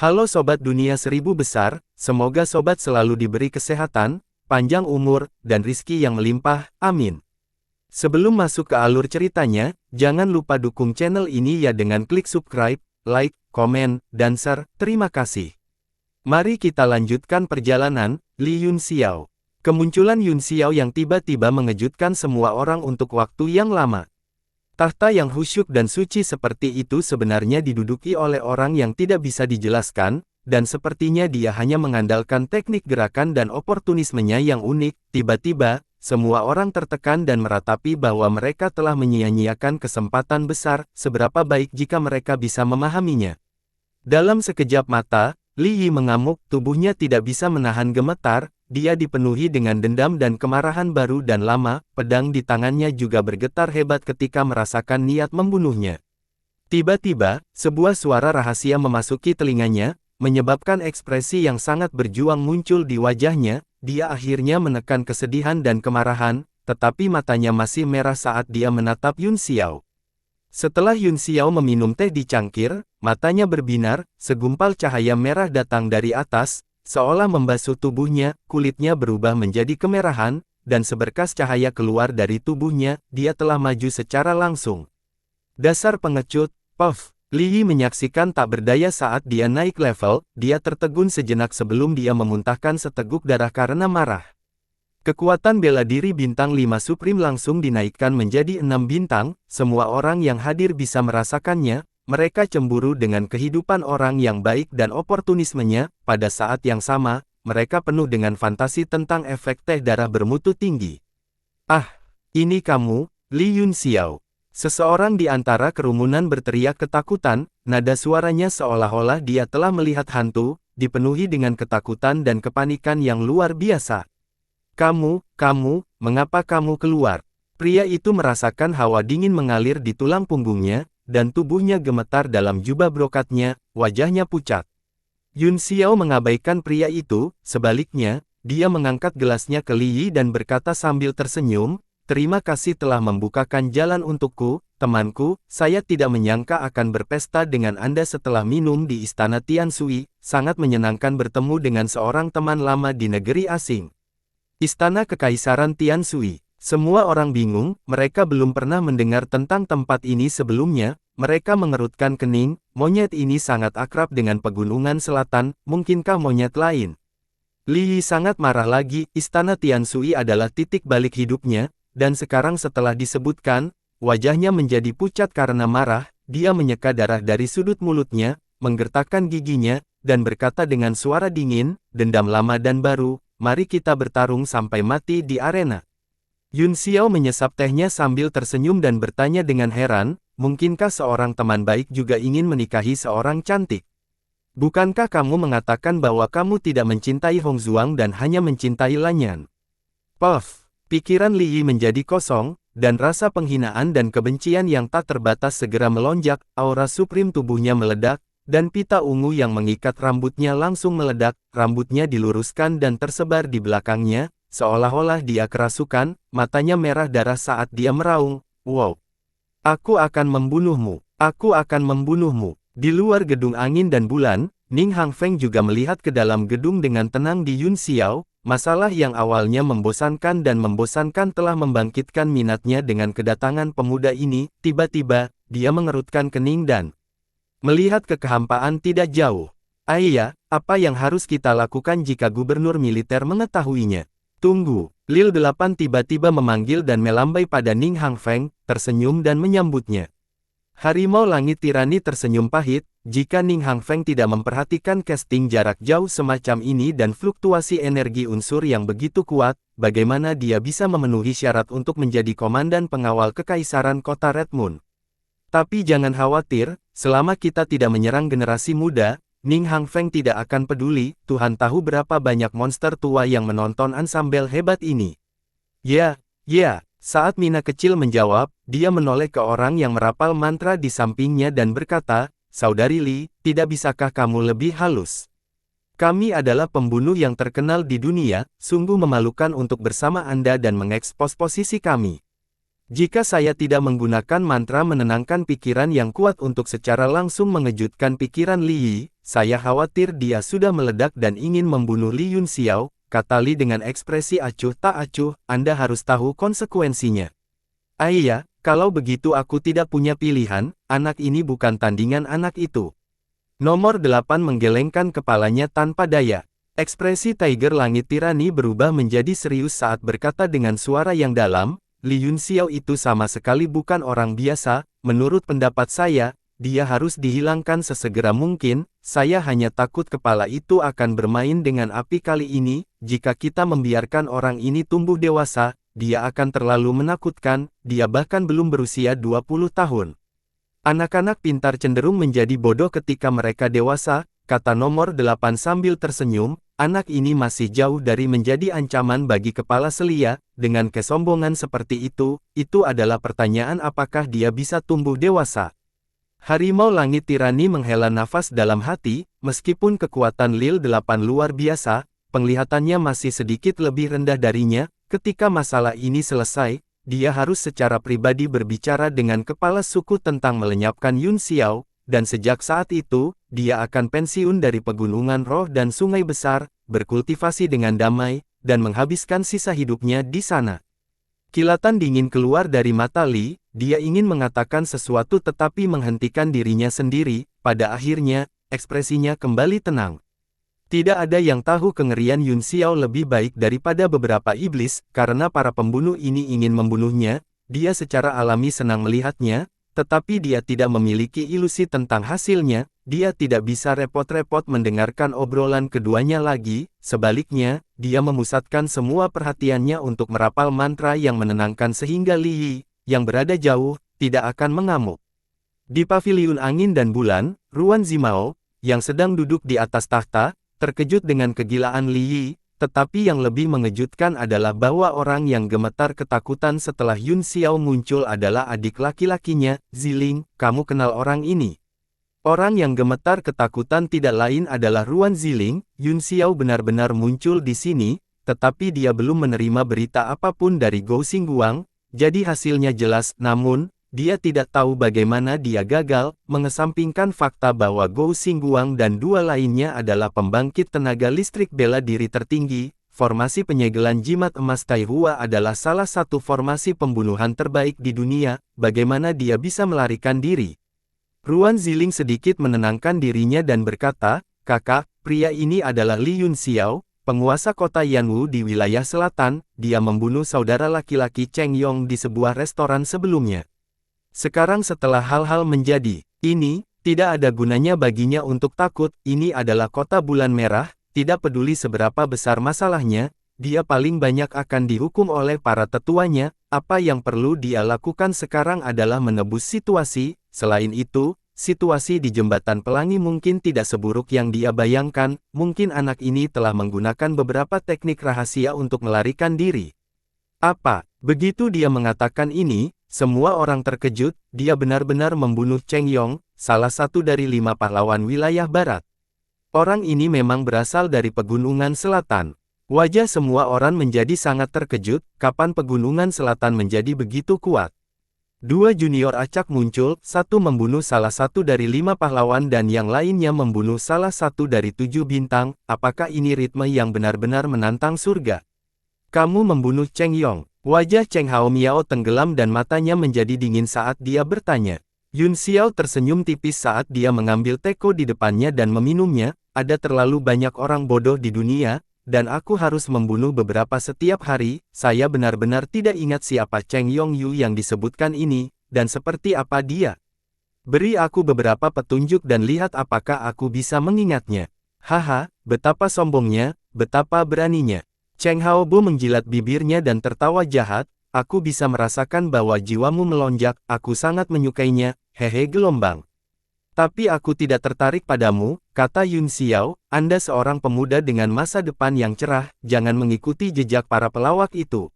Halo Sobat Dunia Seribu Besar, semoga Sobat selalu diberi kesehatan, panjang umur, dan rizki yang melimpah, amin. Sebelum masuk ke alur ceritanya, jangan lupa dukung channel ini ya dengan klik subscribe, like, komen, dan share, terima kasih. Mari kita lanjutkan perjalanan, Li Yunxiao. Kemunculan Yunxiao yang tiba-tiba mengejutkan semua orang untuk waktu yang lama. Tahta yang khusyuk dan suci seperti itu sebenarnya diduduki oleh orang yang tidak bisa dijelaskan, dan sepertinya dia hanya mengandalkan teknik gerakan dan oportunismenya yang unik. Tiba-tiba, semua orang tertekan dan meratapi bahwa mereka telah menyia-nyiakan kesempatan besar, seberapa baik jika mereka bisa memahaminya. Dalam sekejap mata, Li Yi mengamuk, tubuhnya tidak bisa menahan gemetar, dia dipenuhi dengan dendam dan kemarahan baru dan lama, pedang di tangannya juga bergetar hebat ketika merasakan niat membunuhnya. Tiba-tiba, sebuah suara rahasia memasuki telinganya, menyebabkan ekspresi yang sangat berjuang muncul di wajahnya, dia akhirnya menekan kesedihan dan kemarahan, tetapi matanya masih merah saat dia menatap Yunxiao. Setelah Yunxiao meminum teh di cangkir, matanya berbinar, segumpal cahaya merah datang dari atas, seolah membasuh tubuhnya, kulitnya berubah menjadi kemerahan, dan seberkas cahaya keluar dari tubuhnya, dia telah maju secara langsung. Dasar pengecut, puff, Li Yi menyaksikan tak berdaya saat dia naik level, dia tertegun sejenak sebelum dia memuntahkan seteguk darah karena marah. Kekuatan bela diri bintang 5 Supreme langsung dinaikkan menjadi 6 bintang, semua orang yang hadir bisa merasakannya, mereka cemburu dengan kehidupan orang yang baik dan oportunismenya, pada saat yang sama, mereka penuh dengan fantasi tentang efek teh darah bermutu tinggi. Ah, ini kamu, Li Yunxiao. Seseorang di antara kerumunan berteriak ketakutan, nada suaranya seolah-olah dia telah melihat hantu, dipenuhi dengan ketakutan dan kepanikan yang luar biasa. Kamu, mengapa kamu keluar? Pria itu merasakan hawa dingin mengalir di tulang punggungnya, dan tubuhnya gemetar dalam jubah brokatnya, wajahnya pucat. Yunxiao mengabaikan pria itu, sebaliknya, dia mengangkat gelasnya ke Li Yi dan berkata sambil tersenyum, terima kasih telah membukakan jalan untukku, temanku, saya tidak menyangka akan berpesta dengan Anda setelah minum di Istana Tianshui, sangat menyenangkan bertemu dengan seorang teman lama di negeri asing. Istana Kekaisaran Tianshui. Semua orang bingung, mereka belum pernah mendengar tentang tempat ini sebelumnya, mereka mengerutkan kening, monyet ini sangat akrab dengan pegunungan selatan, mungkinkah monyet lain? Li Yi sangat marah lagi, Istana Tianshui adalah titik balik hidupnya, dan sekarang setelah disebutkan, wajahnya menjadi pucat karena marah, dia menyeka darah dari sudut mulutnya, menggertakkan giginya, dan berkata dengan suara dingin, dendam lama dan baru, mari kita bertarung sampai mati di arena. Yunxiao menyesap tehnya sambil tersenyum dan bertanya dengan heran, mungkinkah seorang teman baik juga ingin menikahi seorang cantik? Bukankah kamu mengatakan bahwa kamu tidak mencintai Hong Zuang dan hanya mencintai Lanyan? Puff, pikiran Li Yi menjadi kosong, dan rasa penghinaan dan kebencian yang tak terbatas segera melonjak, aura supreme tubuhnya meledak, dan pita ungu yang mengikat rambutnya langsung meledak, rambutnya diluruskan dan tersebar di belakangnya, seolah-olah dia kerasukan, matanya merah darah saat dia meraung, wow. Aku akan membunuhmu, aku akan membunuhmu. Di luar gedung angin dan bulan, Ning Hangfeng juga melihat ke dalam gedung dengan tenang di Yunxiao, masalah yang awalnya membosankan telah membangkitkan minatnya dengan kedatangan pemuda ini, tiba-tiba, dia mengerutkan kening dan melihat ke kehampaan tidak jauh. Ayah, apa yang harus kita lakukan jika gubernur militer mengetahuinya? Tunggu, Lil 8 tiba-tiba memanggil dan melambai pada Ning Hangfeng, tersenyum dan menyambutnya. Harimau Langit Tirani tersenyum pahit, jika Ning Hangfeng tidak memperhatikan casting jarak jauh semacam ini dan fluktuasi energi unsur yang begitu kuat, bagaimana dia bisa memenuhi syarat untuk menjadi komandan pengawal kekaisaran kota Red Moon? Tapi jangan khawatir, selama kita tidak menyerang generasi muda, Ning Hangfeng tidak akan peduli, Tuhan tahu berapa banyak monster tua yang menonton ansambel hebat ini. Ya, saat Mina kecil menjawab, dia menoleh ke orang yang merapal mantra di sampingnya dan berkata, Saudari Li, tidak bisakah kamu lebih halus? Kami adalah pembunuh yang terkenal di dunia, sungguh memalukan untuk bersama Anda dan mengekspos posisi kami. Jika saya tidak menggunakan mantra menenangkan pikiran yang kuat untuk secara langsung mengejutkan pikiran Li Yi, saya khawatir dia sudah meledak dan ingin membunuh Li Yunxiao, kata Li dengan ekspresi acuh tak acuh, Anda harus tahu konsekuensinya. Iya, kalau begitu aku tidak punya pilihan, anak ini bukan tandingan anak itu. Nomor 8 menggelengkan kepalanya tanpa daya. Ekspresi Tiger Langit Tirani berubah menjadi serius saat berkata dengan suara yang dalam, Li Yunxiao itu sama sekali bukan orang biasa, menurut pendapat saya, dia harus dihilangkan sesegera mungkin, saya hanya takut kepala itu akan bermain dengan api kali ini, jika kita membiarkan orang ini tumbuh dewasa, dia akan terlalu menakutkan, dia bahkan belum berusia 20 tahun. Anak-anak pintar cenderung menjadi bodoh ketika mereka dewasa, kata nomor 8 sambil tersenyum, anak ini masih jauh dari menjadi ancaman bagi kepala Selia, dengan kesombongan seperti itu adalah pertanyaan apakah dia bisa tumbuh dewasa. Harimau Langit Tirani menghela nafas dalam hati, meskipun kekuatan Lil 8 luar biasa, penglihatannya masih sedikit lebih rendah darinya, ketika masalah ini selesai, dia harus secara pribadi berbicara dengan kepala suku tentang melenyapkan Yunxiao, dan sejak saat itu, dia akan pensiun dari pegunungan roh dan sungai besar, berkultivasi dengan damai, dan menghabiskan sisa hidupnya di sana. Kilatan dingin keluar dari mata Li, dia ingin mengatakan sesuatu tetapi menghentikan dirinya sendiri, pada akhirnya, ekspresinya kembali tenang. Tidak ada yang tahu kengerian Yunxiao lebih baik daripada beberapa iblis, karena para pembunuh ini ingin membunuhnya, dia secara alami senang melihatnya, tetapi dia tidak memiliki ilusi tentang hasilnya, dia tidak bisa repot-repot mendengarkan obrolan keduanya lagi, sebaliknya, dia memusatkan semua perhatiannya untuk merapal mantra yang menenangkan sehingga Li Yi, yang berada jauh, tidak akan mengamuk. Di paviliun angin dan bulan, Ruan Zimao, yang sedang duduk di atas tahta, terkejut dengan kegilaan Li Yi, tetapi yang lebih mengejutkan adalah bahwa orang yang gemetar ketakutan setelah Yunxiao muncul adalah adik laki-lakinya, Ziling, kamu kenal orang ini. Orang yang gemetar ketakutan tidak lain adalah Ruan Ziling, Yunxiao benar-benar muncul di sini, tetapi dia belum menerima berita apapun dari Gou Xingguang, jadi hasilnya jelas, namun, dia tidak tahu bagaimana dia gagal, mengesampingkan fakta bahwa Gou Xingguang dan dua lainnya adalah pembangkit tenaga listrik bela diri tertinggi, formasi penyegelan jimat emas Taihua adalah salah satu formasi pembunuhan terbaik di dunia, bagaimana dia bisa melarikan diri. Ruan Ziling sedikit menenangkan dirinya dan berkata, kakak, pria ini adalah Li Yunxiao, penguasa kota Yanwu di wilayah selatan, dia membunuh saudara laki-laki Cheng Yong di sebuah restoran sebelumnya. Sekarang setelah hal-hal menjadi ini, tidak ada gunanya baginya untuk takut, ini adalah kota bulan merah, tidak peduli seberapa besar masalahnya, dia paling banyak akan dihukum oleh para tetuanya, apa yang perlu dia lakukan sekarang adalah menebus situasi, selain itu, situasi di Jembatan Pelangi mungkin tidak seburuk yang dia bayangkan, mungkin anak ini telah menggunakan beberapa teknik rahasia untuk melarikan diri. Apa? Begitu dia mengatakan ini, semua orang terkejut, dia benar-benar membunuh Cheng Yong, salah satu dari 5 pahlawan wilayah barat. Orang ini memang berasal dari pegunungan selatan. Wajah semua orang menjadi sangat terkejut, kapan pegunungan selatan menjadi begitu kuat. 2 junior acak muncul, satu membunuh salah satu dari 5 pahlawan dan yang lainnya membunuh salah satu dari 7 bintang, apakah ini ritme yang benar-benar menantang surga? Kamu membunuh Cheng Yong. Wajah Cheng Hao Miao tenggelam dan matanya menjadi dingin saat dia bertanya. Yunxiao tersenyum tipis saat dia mengambil teko di depannya dan meminumnya, ada terlalu banyak orang bodoh di dunia, dan aku harus membunuh beberapa setiap hari, saya benar-benar tidak ingat siapa Cheng Yongyu yang disebutkan ini, dan seperti apa dia. Beri aku beberapa petunjuk dan lihat apakah aku bisa mengingatnya. Haha, betapa sombongnya, betapa beraninya. Cheng Haobo menjilat bibirnya dan tertawa jahat, aku bisa merasakan bahwa jiwamu melonjak, aku sangat menyukainya, hehe gelombang. Tapi aku tidak tertarik padamu, kata Yunxiao, Anda seorang pemuda dengan masa depan yang cerah, jangan mengikuti jejak para pelawak itu.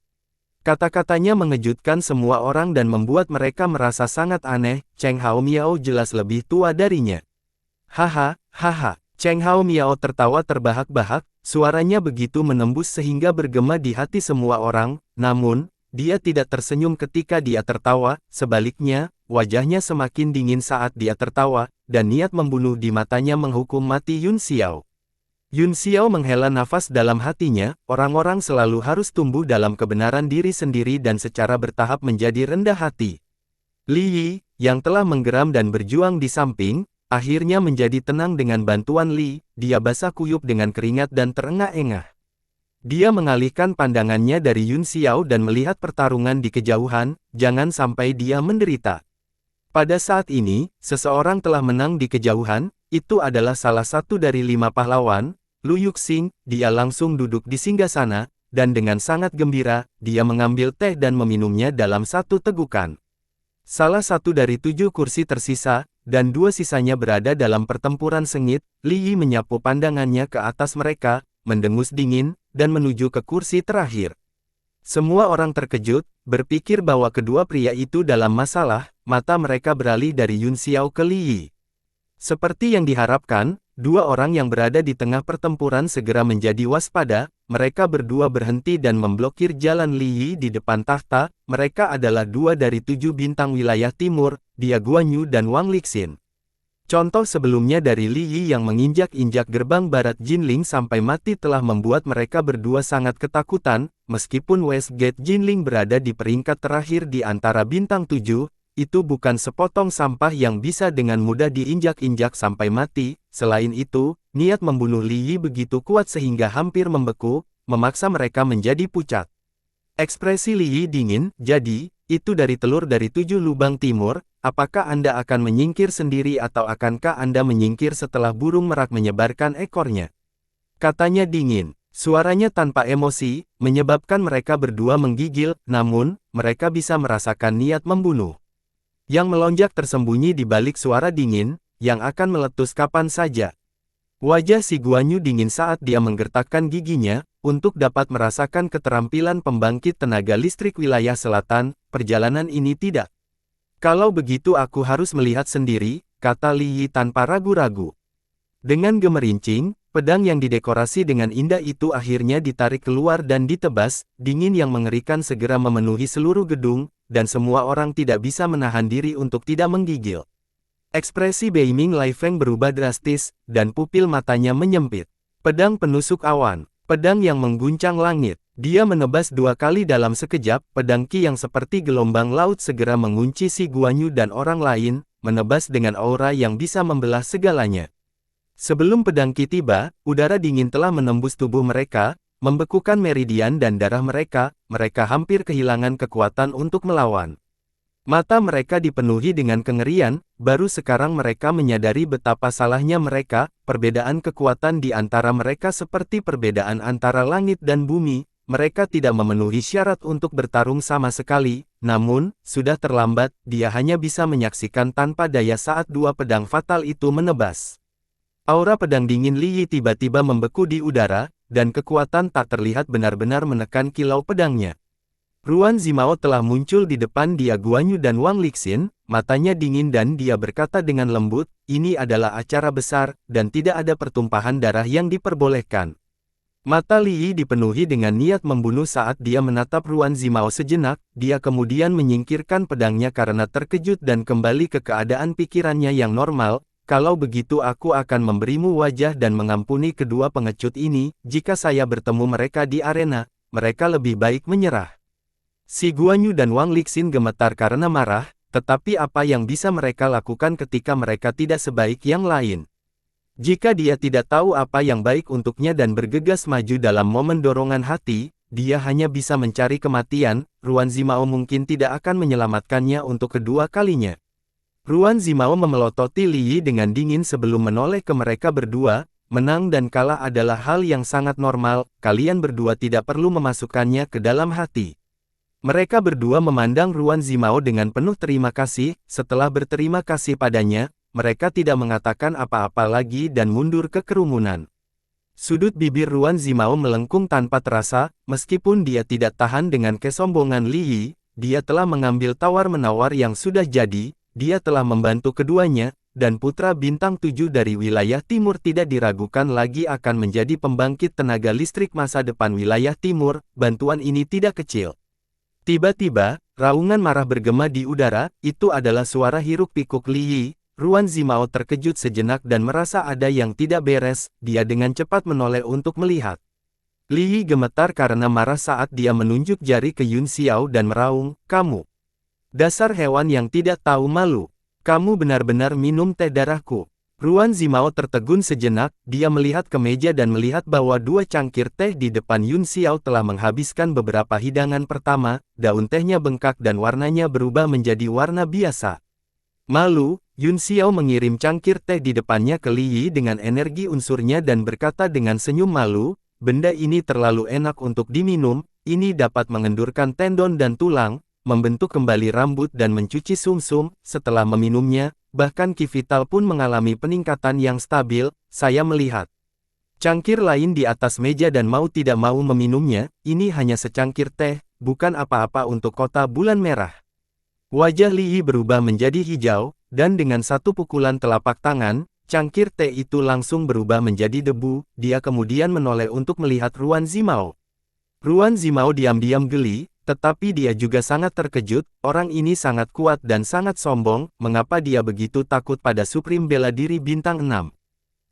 Kata-katanya mengejutkan semua orang dan membuat mereka merasa sangat aneh, Cheng Hao Miao jelas lebih tua darinya. Haha, haha. Cheng Hao Miao tertawa terbahak-bahak, suaranya begitu menembus sehingga bergema di hati semua orang, namun, Dia tidak tersenyum ketika dia tertawa, sebaliknya, wajahnya semakin dingin saat dia tertawa, dan niat membunuh di matanya menghukum mati Yun Xiao. Yun Xiao menghela nafas dalam hatinya, orang-orang selalu harus tumbuh dalam kebenaran diri sendiri dan secara bertahap menjadi rendah hati. Li Yi, yang telah menggeram dan berjuang di samping, akhirnya menjadi tenang dengan bantuan Li, dia basah kuyup dengan keringat dan terengah-engah. Dia mengalihkan pandangannya dari Yun Xiao dan melihat pertarungan di kejauhan, jangan sampai dia menderita. Pada saat ini, seseorang telah menang di kejauhan, itu adalah salah satu dari 5 pahlawan, Lu Yuxing, dia langsung duduk di singgasana, dan dengan sangat gembira, dia mengambil teh dan meminumnya dalam satu tegukan. Salah satu dari 7 kursi tersisa, dan 2 sisanya berada dalam pertempuran sengit, Li Yi menyapu pandangannya ke atas mereka, mendengus dingin, dan menuju ke kursi terakhir. Semua orang terkejut, berpikir bahwa kedua pria itu dalam masalah, mata mereka beralih dari Yun Xiao ke Li Yi. Seperti yang diharapkan, 2 orang yang berada di tengah pertempuran segera menjadi waspada, mereka berdua berhenti dan memblokir jalan Li Yi di depan tahta, mereka adalah 2 dari 7 bintang wilayah timur, Dia Guanyu dan Wang Lixin. Contoh sebelumnya dari Li Yi yang menginjak-injak gerbang barat Jinling sampai mati telah membuat mereka berdua sangat ketakutan, meskipun Westgate Jinling berada di peringkat terakhir di antara bintang 7, itu bukan sepotong sampah yang bisa dengan mudah diinjak-injak sampai mati, selain itu, niat membunuh Li Yi begitu kuat sehingga hampir membeku, memaksa mereka menjadi pucat. Ekspresi Li Yi dingin, jadi, itu dari telur dari 7 lubang timur, apakah Anda akan menyingkir sendiri atau akankah Anda menyingkir setelah burung merak menyebarkan ekornya? Katanya dingin, suaranya tanpa emosi, menyebabkan mereka berdua menggigil, namun, mereka bisa merasakan niat membunuh yang melonjak tersembunyi di balik suara dingin, yang akan meletus kapan saja. Wajah si Guanyu dingin saat dia menggertakkan giginya, untuk dapat merasakan keterampilan pembangkit tenaga listrik wilayah selatan, perjalanan ini tidak. Kalau begitu aku harus melihat sendiri, kata Li Yi tanpa ragu-ragu. Dengan gemerincing, pedang yang didekorasi dengan indah itu akhirnya ditarik keluar dan ditebas, dingin yang mengerikan segera memenuhi seluruh gedung, dan semua orang tidak bisa menahan diri untuk tidak menggigil. Ekspresi Beiming Lai Feng berubah drastis, dan pupil matanya menyempit. Pedang penusuk awan, pedang yang mengguncang langit. Dia menebas 2 kali dalam sekejap, pedang Qi yang seperti gelombang laut segera mengunci si Guanyu dan orang lain, menebas dengan aura yang bisa membelah segalanya. Sebelum pedang Qi tiba, udara dingin telah menembus tubuh mereka, membekukan meridian dan darah mereka hampir kehilangan kekuatan untuk melawan. Mata mereka dipenuhi dengan kengerian, baru sekarang mereka menyadari betapa salahnya mereka, perbedaan kekuatan di antara mereka seperti perbedaan antara langit dan bumi, mereka tidak memenuhi syarat untuk bertarung sama sekali, namun, sudah terlambat, dia hanya bisa menyaksikan tanpa daya saat 2 pedang fatal itu menebas. Aura pedang dingin Li Yi tiba-tiba membeku di udara, dan kekuatan tak terlihat benar-benar menekan kilau pedangnya. Ruan Zimao telah muncul di depan Dia Guanyu dan Wang Lixin, matanya dingin dan dia berkata dengan lembut, ini adalah acara besar, dan tidak ada pertumpahan darah yang diperbolehkan. Mata Li Yi dipenuhi dengan niat membunuh saat dia menatap Ruan Zimao sejenak, dia kemudian menyingkirkan pedangnya karena terkejut dan kembali ke keadaan pikirannya yang normal, kalau begitu aku akan memberimu wajah dan mengampuni kedua pengecut ini, jika saya bertemu mereka di arena, mereka lebih baik menyerah. Si Guanyu dan Wang Lixin gemetar karena marah, tetapi apa yang bisa mereka lakukan ketika mereka tidak sebaik yang lain? Jika dia tidak tahu apa yang baik untuknya dan bergegas maju dalam momen dorongan hati, dia hanya bisa mencari kematian, Ruan Zimao mungkin tidak akan menyelamatkannya untuk kedua kalinya. Ruan Zimao memelototi Li Yi dengan dingin sebelum menoleh ke mereka berdua, menang dan kalah adalah hal yang sangat normal, kalian berdua tidak perlu memasukkannya ke dalam hati. Mereka berdua memandang Ruan Zimao dengan penuh terima kasih, setelah berterima kasih padanya, mereka tidak mengatakan apa-apa lagi dan mundur ke kerumunan. Sudut bibir Ruan Zimao melengkung tanpa terasa, meskipun dia tidak tahan dengan kesombongan Li Yi, dia telah mengambil tawar-menawar yang sudah jadi, dia telah membantu keduanya, dan putra bintang 7 dari wilayah timur tidak diragukan lagi akan menjadi pembangkit tenaga listrik masa depan wilayah timur, bantuan ini tidak kecil. Tiba-tiba, raungan marah bergema di udara, itu adalah suara hiruk-pikuk Li Yi. Ruan Zimao terkejut sejenak dan merasa ada yang tidak beres, dia dengan cepat menoleh untuk melihat. Li Yi gemetar karena marah saat dia menunjuk jari ke Yun Xiao dan meraung, "Kamu! Dasar hewan yang tidak tahu malu! Kamu benar-benar minum teh darahku!" Ruan Zimao tertegun sejenak, dia melihat ke meja dan melihat bahwa 2 cangkir teh di depan Yun Xiao telah menghabiskan beberapa hidangan pertama, daun tehnya bengkak dan warnanya berubah menjadi warna biasa. Malu, Yun Xiao mengirim cangkir teh di depannya ke Li Yi dengan energi unsurnya dan berkata dengan senyum malu, "Benda ini terlalu enak untuk diminum, ini dapat mengendurkan tendon dan tulang, membentuk kembali rambut dan mencuci sumsum." Setelah meminumnya, bahkan Ki Vital pun mengalami peningkatan yang stabil. Saya melihat cangkir lain di atas meja dan mau tidak mau meminumnya. Ini hanya secangkir teh, bukan apa-apa untuk kota bulan merah. Wajah Li Yi berubah menjadi hijau, dan dengan satu pukulan telapak tangan, cangkir teh itu langsung berubah menjadi debu. Dia kemudian menoleh untuk melihat Ruan Zimao. Ruan Zimao diam-diam geli, tetapi dia juga sangat terkejut. Orang ini sangat kuat dan sangat sombong. Mengapa dia begitu takut pada Supreme Bela Diri Bintang 6?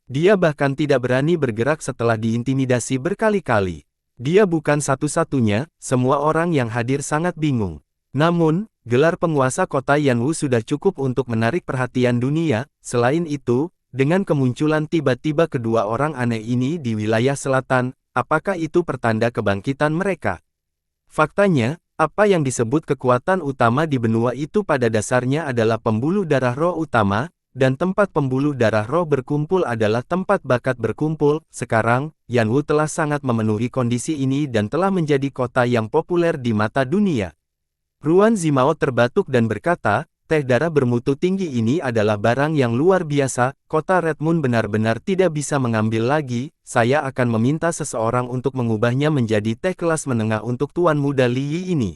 Dia bahkan tidak berani bergerak setelah diintimidasi berkali-kali. Dia bukan satu-satunya, semua orang yang hadir sangat bingung. Namun, gelar penguasa kota Yanwu sudah cukup untuk menarik perhatian dunia. Selain itu, dengan kemunculan tiba-tiba kedua orang aneh ini di wilayah selatan, apakah itu pertanda kebangkitan mereka? Faktanya, apa yang disebut kekuatan utama di benua itu pada dasarnya adalah pembuluh darah roh utama, dan tempat pembuluh darah roh berkumpul adalah tempat bakat berkumpul. Sekarang, Yanwu telah sangat memenuhi kondisi ini dan telah menjadi kota yang populer di mata dunia. Ruan Zimao terbatuk dan berkata, "Teh darah bermutu tinggi ini adalah barang yang luar biasa, kota Red Moon benar-benar tidak bisa mengambil lagi. Saya akan meminta seseorang untuk mengubahnya menjadi teh kelas menengah untuk Tuan Muda Li Yi ini."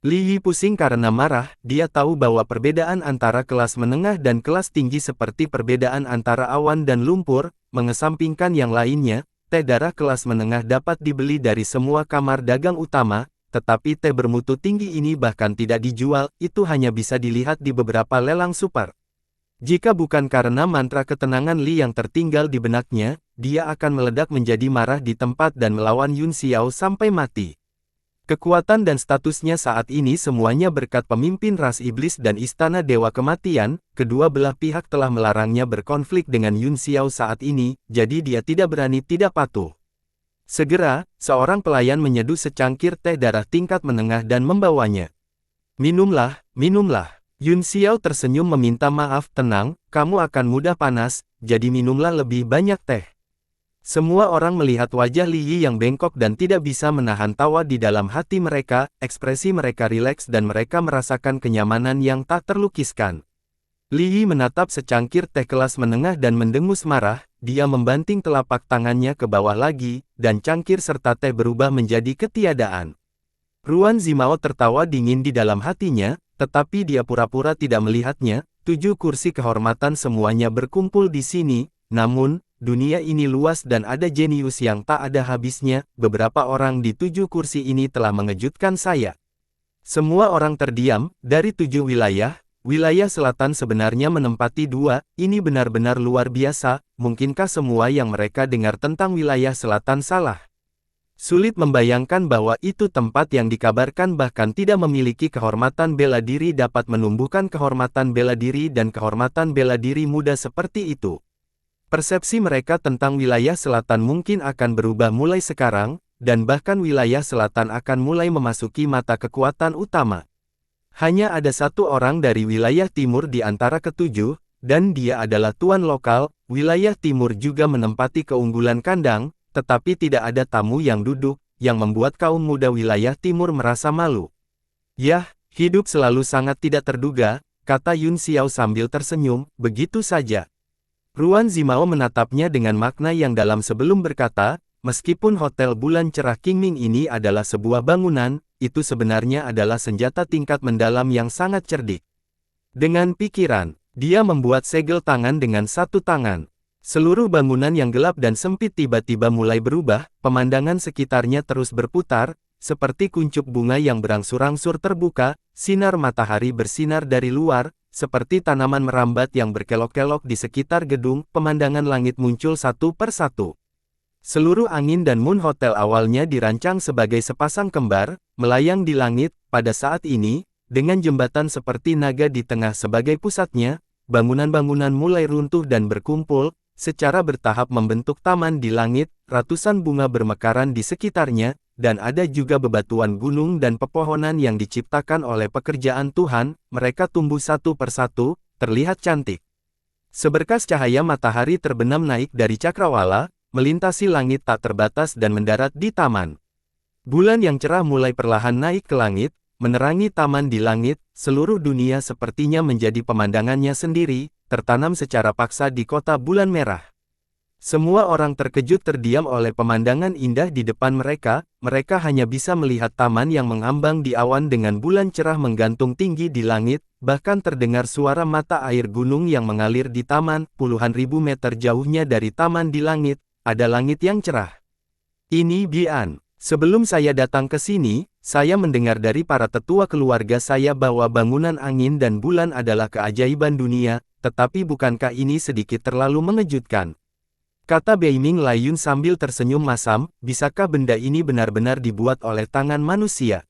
Li Yi pusing karena marah, dia tahu bahwa perbedaan antara kelas menengah dan kelas tinggi seperti perbedaan antara awan dan lumpur. Mengesampingkan yang lainnya, teh darah kelas menengah dapat dibeli dari semua kamar dagang utama, tetapi teh bermutu tinggi ini bahkan tidak dijual, itu hanya bisa dilihat di beberapa lelang super. Jika bukan karena mantra ketenangan Li yang tertinggal di benaknya, dia akan meledak menjadi marah di tempat dan melawan Yun Xiao sampai mati. Kekuatan dan statusnya saat ini semuanya berkat pemimpin ras iblis dan istana dewa kematian. Kedua belah pihak telah melarangnya berkonflik dengan Yun Xiao saat ini, jadi dia tidak berani tidak patuh. Segera, seorang pelayan menyeduh secangkir teh darah tingkat menengah dan membawanya. "Minumlah, minumlah." Yun Xiao tersenyum meminta maaf. "Tenang, kamu akan mudah panas, jadi minumlah lebih banyak teh." Semua orang melihat wajah Li Yi yang bengkok dan tidak bisa menahan tawa di dalam hati mereka. Ekspresi mereka rileks dan mereka merasakan kenyamanan yang tak terlukiskan. Li Yi menatap secangkir teh kelas menengah dan mendengus marah. Dia membanting telapak tangannya ke bawah lagi, dan cangkir serta teh berubah menjadi ketiadaan. Ruan Zimao tertawa dingin di dalam hatinya, tetapi dia pura-pura tidak melihatnya. 7 kursi kehormatan semuanya berkumpul di sini, namun, dunia ini luas dan ada jenius yang tak ada habisnya. Beberapa orang di 7 kursi ini telah mengejutkan saya. Semua orang terdiam. Dari 7 wilayah, wilayah selatan sebenarnya menempati 2, ini benar-benar luar biasa. Mungkinkah semua yang mereka dengar tentang wilayah selatan salah? Sulit membayangkan bahwa itu tempat yang dikabarkan bahkan tidak memiliki kehormatan bela diri dapat menumbuhkan kehormatan bela diri dan kehormatan bela diri muda seperti itu. Persepsi mereka tentang wilayah selatan mungkin akan berubah mulai sekarang, dan bahkan wilayah selatan akan mulai memasuki mata kekuatan utama. Hanya ada satu orang dari wilayah timur di antara ketujuh, dan dia adalah tuan lokal. Wilayah timur juga menempati keunggulan kandang, tetapi tidak ada tamu yang duduk, yang membuat kaum muda wilayah timur merasa malu. "Yah, hidup selalu sangat tidak terduga," kata Yun Xiao sambil tersenyum. "Begitu saja." Ruan Zimao menatapnya dengan makna yang dalam sebelum berkata, "Meskipun Hotel Bulan Cerah Qingming ini adalah sebuah bangunan, itu sebenarnya adalah senjata tingkat mendalam yang sangat cerdik." Dengan pikiran, dia membuat segel tangan dengan satu tangan. Seluruh bangunan yang gelap dan sempit tiba-tiba mulai berubah, pemandangan sekitarnya terus berputar. seperti kuncup bunga yang berangsur-angsur terbuka, sinar matahari bersinar dari luar, seperti tanaman merambat yang berkelok-kelok di sekitar gedung, pemandangan langit muncul satu per satu. Seluruh angin dan Moon Hotel awalnya dirancang sebagai sepasang kembar, melayang di langit. Pada saat ini, dengan jembatan seperti naga di tengah sebagai pusatnya, bangunan-bangunan mulai runtuh dan berkumpul, secara bertahap membentuk taman di langit, ratusan bunga bermekaran di sekitarnya, dan ada juga bebatuan gunung dan pepohonan yang diciptakan oleh pekerjaan Tuhan, mereka tumbuh satu per satu, terlihat cantik. Seberkas cahaya matahari terbenam naik dari cakrawala, melintasi langit tak terbatas dan mendarat di taman. Bulan yang cerah mulai perlahan naik ke langit, menerangi taman di langit, seluruh dunia sepertinya menjadi pemandangannya sendiri, tertanam secara paksa di kota bulan merah. Semua orang terkejut terdiam oleh pemandangan indah di depan mereka, mereka hanya bisa melihat taman yang mengambang di awan dengan bulan cerah menggantung tinggi di langit, bahkan terdengar suara mata air gunung yang mengalir di taman, puluhan ribu meter jauhnya dari taman di langit. Ada langit yang cerah. Ini Bian. Sebelum saya datang ke sini, saya mendengar dari para tetua keluarga saya bahwa bangunan angin dan bulan adalah keajaiban dunia, tetapi bukankah ini sedikit terlalu mengejutkan? Kata Beiming Layun sambil tersenyum masam, bisakah benda ini benar-benar dibuat oleh tangan manusia?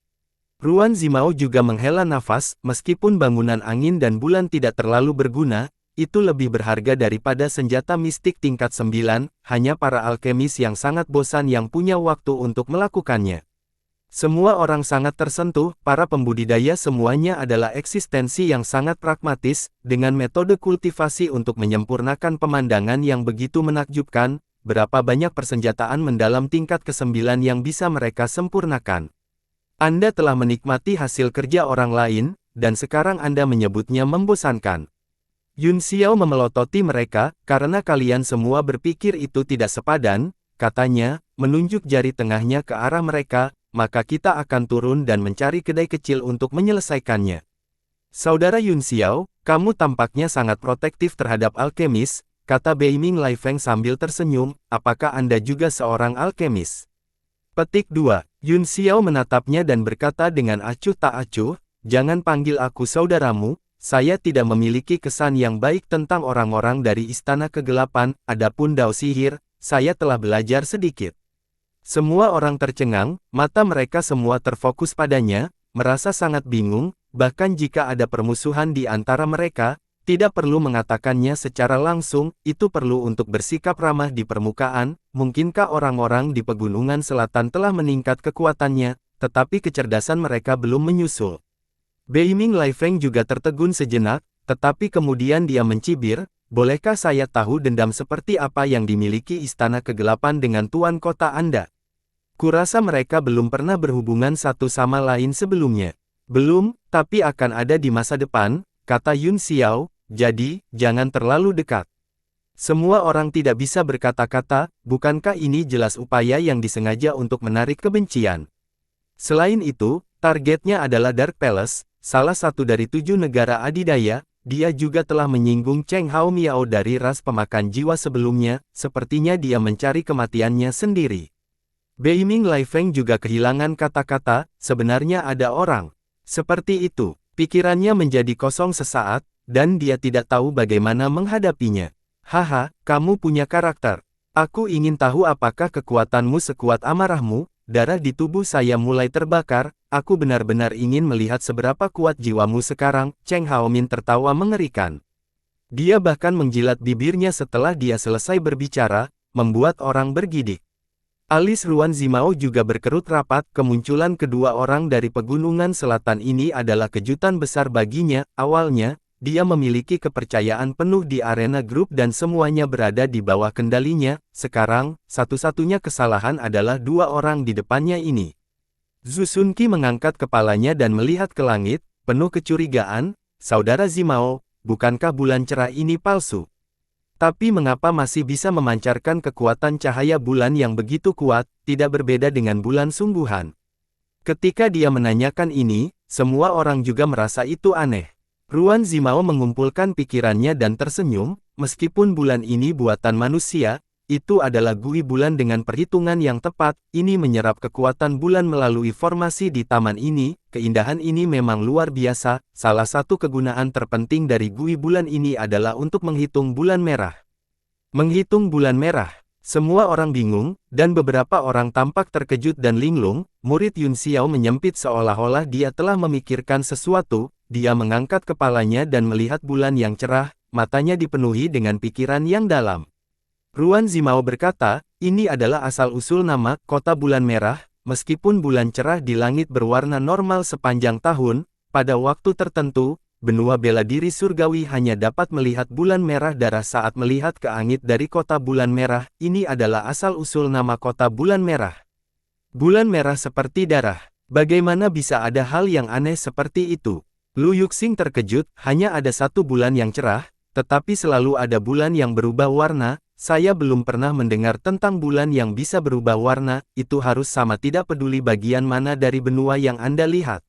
Ruan Zimao juga menghela nafas, meskipun bangunan angin dan bulan tidak terlalu berguna, itu lebih berharga daripada senjata mistik tingkat 9, hanya para alkemis yang sangat bosan yang punya waktu untuk melakukannya. Semua orang sangat tersentuh, para pembudidaya semuanya adalah eksistensi yang sangat pragmatis, dengan metode kultivasi untuk menyempurnakan pemandangan yang begitu menakjubkan, berapa banyak persenjataan mendalam tingkat ke-9 yang bisa mereka sempurnakan. Anda telah menikmati hasil kerja orang lain, dan sekarang Anda menyebutnya membosankan. Yun Xiao memelototi mereka, karena kalian semua berpikir itu tidak sepadan, katanya, menunjuk jari tengahnya ke arah mereka, maka kita akan turun dan mencari kedai kecil untuk menyelesaikannya. Saudara Yun Xiao, kamu tampaknya sangat protektif terhadap alkemis, kata Beiming Lai Feng sambil tersenyum, apakah Anda juga seorang alkemis? Petik 2. Yun Xiao menatapnya dan berkata dengan acuh tak acuh, jangan panggil aku saudaramu. Saya tidak memiliki kesan yang baik tentang orang-orang dari Istana Kegelapan, adapun Dao Sihir, saya telah belajar sedikit. Semua orang tercengang, mata mereka semua terfokus padanya, merasa sangat bingung, bahkan jika ada permusuhan di antara mereka, tidak perlu mengatakannya secara langsung, itu perlu untuk bersikap ramah di permukaan, mungkinkah orang-orang di pegunungan selatan telah meningkat kekuatannya, tetapi kecerdasan mereka belum menyusul. Beiming Lai Feng juga tertegun sejenak, tetapi kemudian dia mencibir, bolehkah saya tahu dendam seperti apa yang dimiliki Istana Kegelapan dengan tuan kota Anda? Kurasa mereka belum pernah berhubungan satu sama lain sebelumnya. Belum, tapi akan ada di masa depan, kata Yun Xiao, jadi, jangan terlalu dekat. Semua orang tidak bisa berkata-kata, bukankah ini jelas upaya yang disengaja untuk menarik kebencian? Selain itu, targetnya adalah Dark Palace, salah satu dari 7 negara adidaya, dia juga telah menyinggung Cheng Hao Miao dari ras pemakan jiwa sebelumnya, sepertinya dia mencari kematiannya sendiri. Beiming Lai Feng juga kehilangan kata-kata, sebenarnya ada orang seperti itu. Pikirannya menjadi kosong sesaat, dan dia tidak tahu bagaimana menghadapinya. Haha, kamu punya karakter. Aku ingin tahu apakah kekuatanmu sekuat amarahmu. Darah di tubuh saya mulai terbakar, aku benar-benar ingin melihat seberapa kuat jiwamu sekarang, Cheng Haomin tertawa mengerikan. Dia bahkan menjilat bibirnya setelah dia selesai berbicara, membuat orang bergidik. Alis Ruan Zimao juga berkerut rapat, kemunculan kedua orang dari pegunungan selatan ini adalah kejutan besar baginya, awalnya, dia memiliki kepercayaan penuh di arena grup dan semuanya berada di bawah kendalinya, sekarang, satu-satunya kesalahan adalah 2 orang di depannya ini. Zhu Xunqi mengangkat kepalanya dan melihat ke langit, penuh kecurigaan, Saudara Zimao, bukankah bulan cerah ini palsu? Tapi mengapa masih bisa memancarkan kekuatan cahaya bulan yang begitu kuat, tidak berbeda dengan bulan sungguhan? Ketika dia menanyakan ini, semua orang juga merasa itu aneh. Ruan Zimao mengumpulkan pikirannya dan tersenyum, meskipun bulan ini buatan manusia, itu adalah Gui bulan dengan perhitungan yang tepat, ini menyerap kekuatan bulan melalui formasi di taman ini, keindahan ini memang luar biasa, salah satu kegunaan terpenting dari Gui bulan ini adalah untuk menghitung bulan merah. Menghitung bulan merah. Semua orang bingung, dan beberapa orang tampak terkejut dan linglung. Murid Yun Xiao menyempit seolah-olah dia telah memikirkan sesuatu, dia mengangkat kepalanya dan melihat bulan yang cerah, matanya dipenuhi dengan pikiran yang dalam. Ruan Zimao berkata, ini adalah asal-usul nama kota bulan merah, meskipun bulan cerah di langit berwarna normal sepanjang tahun, pada waktu tertentu, benua bela diri surgawi hanya dapat melihat bulan merah darah saat melihat ke langit dari kota bulan merah, ini adalah asal-usul nama kota bulan merah. Bulan merah seperti darah, bagaimana bisa ada hal yang aneh seperti itu? Lu Yuxing terkejut, hanya ada satu bulan yang cerah, tetapi selalu ada bulan yang berubah warna. Saya belum pernah mendengar tentang bulan yang bisa berubah warna, itu harus sama tidak peduli bagian mana dari benua yang Anda lihat.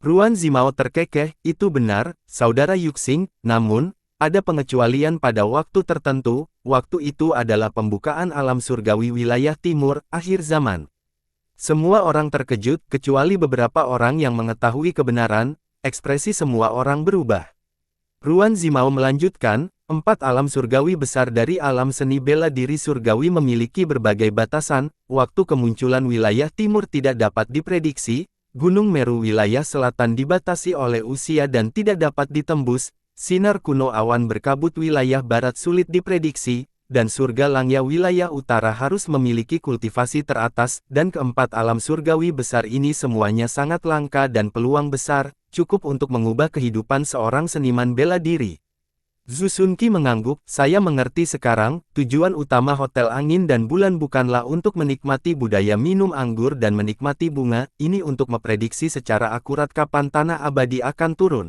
Ruan Zimao terkekeh, itu benar, Saudara Yuxing, namun, ada pengecualian pada waktu tertentu, waktu itu adalah pembukaan alam surgawi wilayah timur, akhir zaman. Semua orang terkejut, kecuali beberapa orang yang mengetahui kebenaran, ekspresi semua orang berubah. Ruan Zimao melanjutkan, 4 alam surgawi besar dari alam seni bela diri surgawi memiliki berbagai batasan, waktu kemunculan wilayah timur tidak dapat diprediksi, Gunung Meru wilayah selatan dibatasi oleh usia dan tidak dapat ditembus, sinar kuno awan berkabut wilayah barat sulit diprediksi, dan surga langya wilayah utara harus memiliki kultivasi teratas, dan keempat alam surgawi besar ini semuanya sangat langka dan peluang besar, cukup untuk mengubah kehidupan seorang seniman bela diri. Zhu Xunqi mengangguk, saya mengerti sekarang, tujuan utama Hotel Angin dan Bulan bukanlah untuk menikmati budaya minum anggur dan menikmati bunga, ini untuk memprediksi secara akurat kapan tanah abadi akan turun.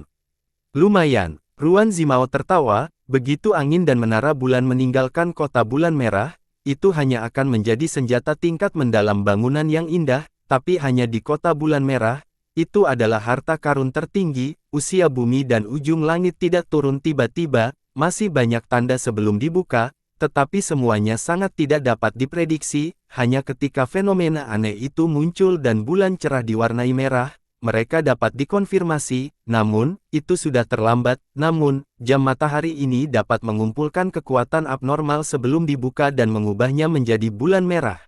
Lumayan, Ruan Zimao tertawa, begitu angin dan menara bulan meninggalkan kota bulan merah, itu hanya akan menjadi senjata tingkat mendalam bangunan yang indah, tapi hanya di kota bulan merah. Itu adalah harta karun tertinggi, usia bumi dan ujung langit tidak turun tiba-tiba, masih banyak tanda sebelum dibuka, tetapi semuanya sangat tidak dapat diprediksi, hanya ketika fenomena aneh itu muncul dan bulan cerah diwarnai merah, mereka dapat dikonfirmasi, namun, itu sudah terlambat, namun, jam matahari ini dapat mengumpulkan kekuatan abnormal sebelum dibuka dan mengubahnya menjadi bulan merah.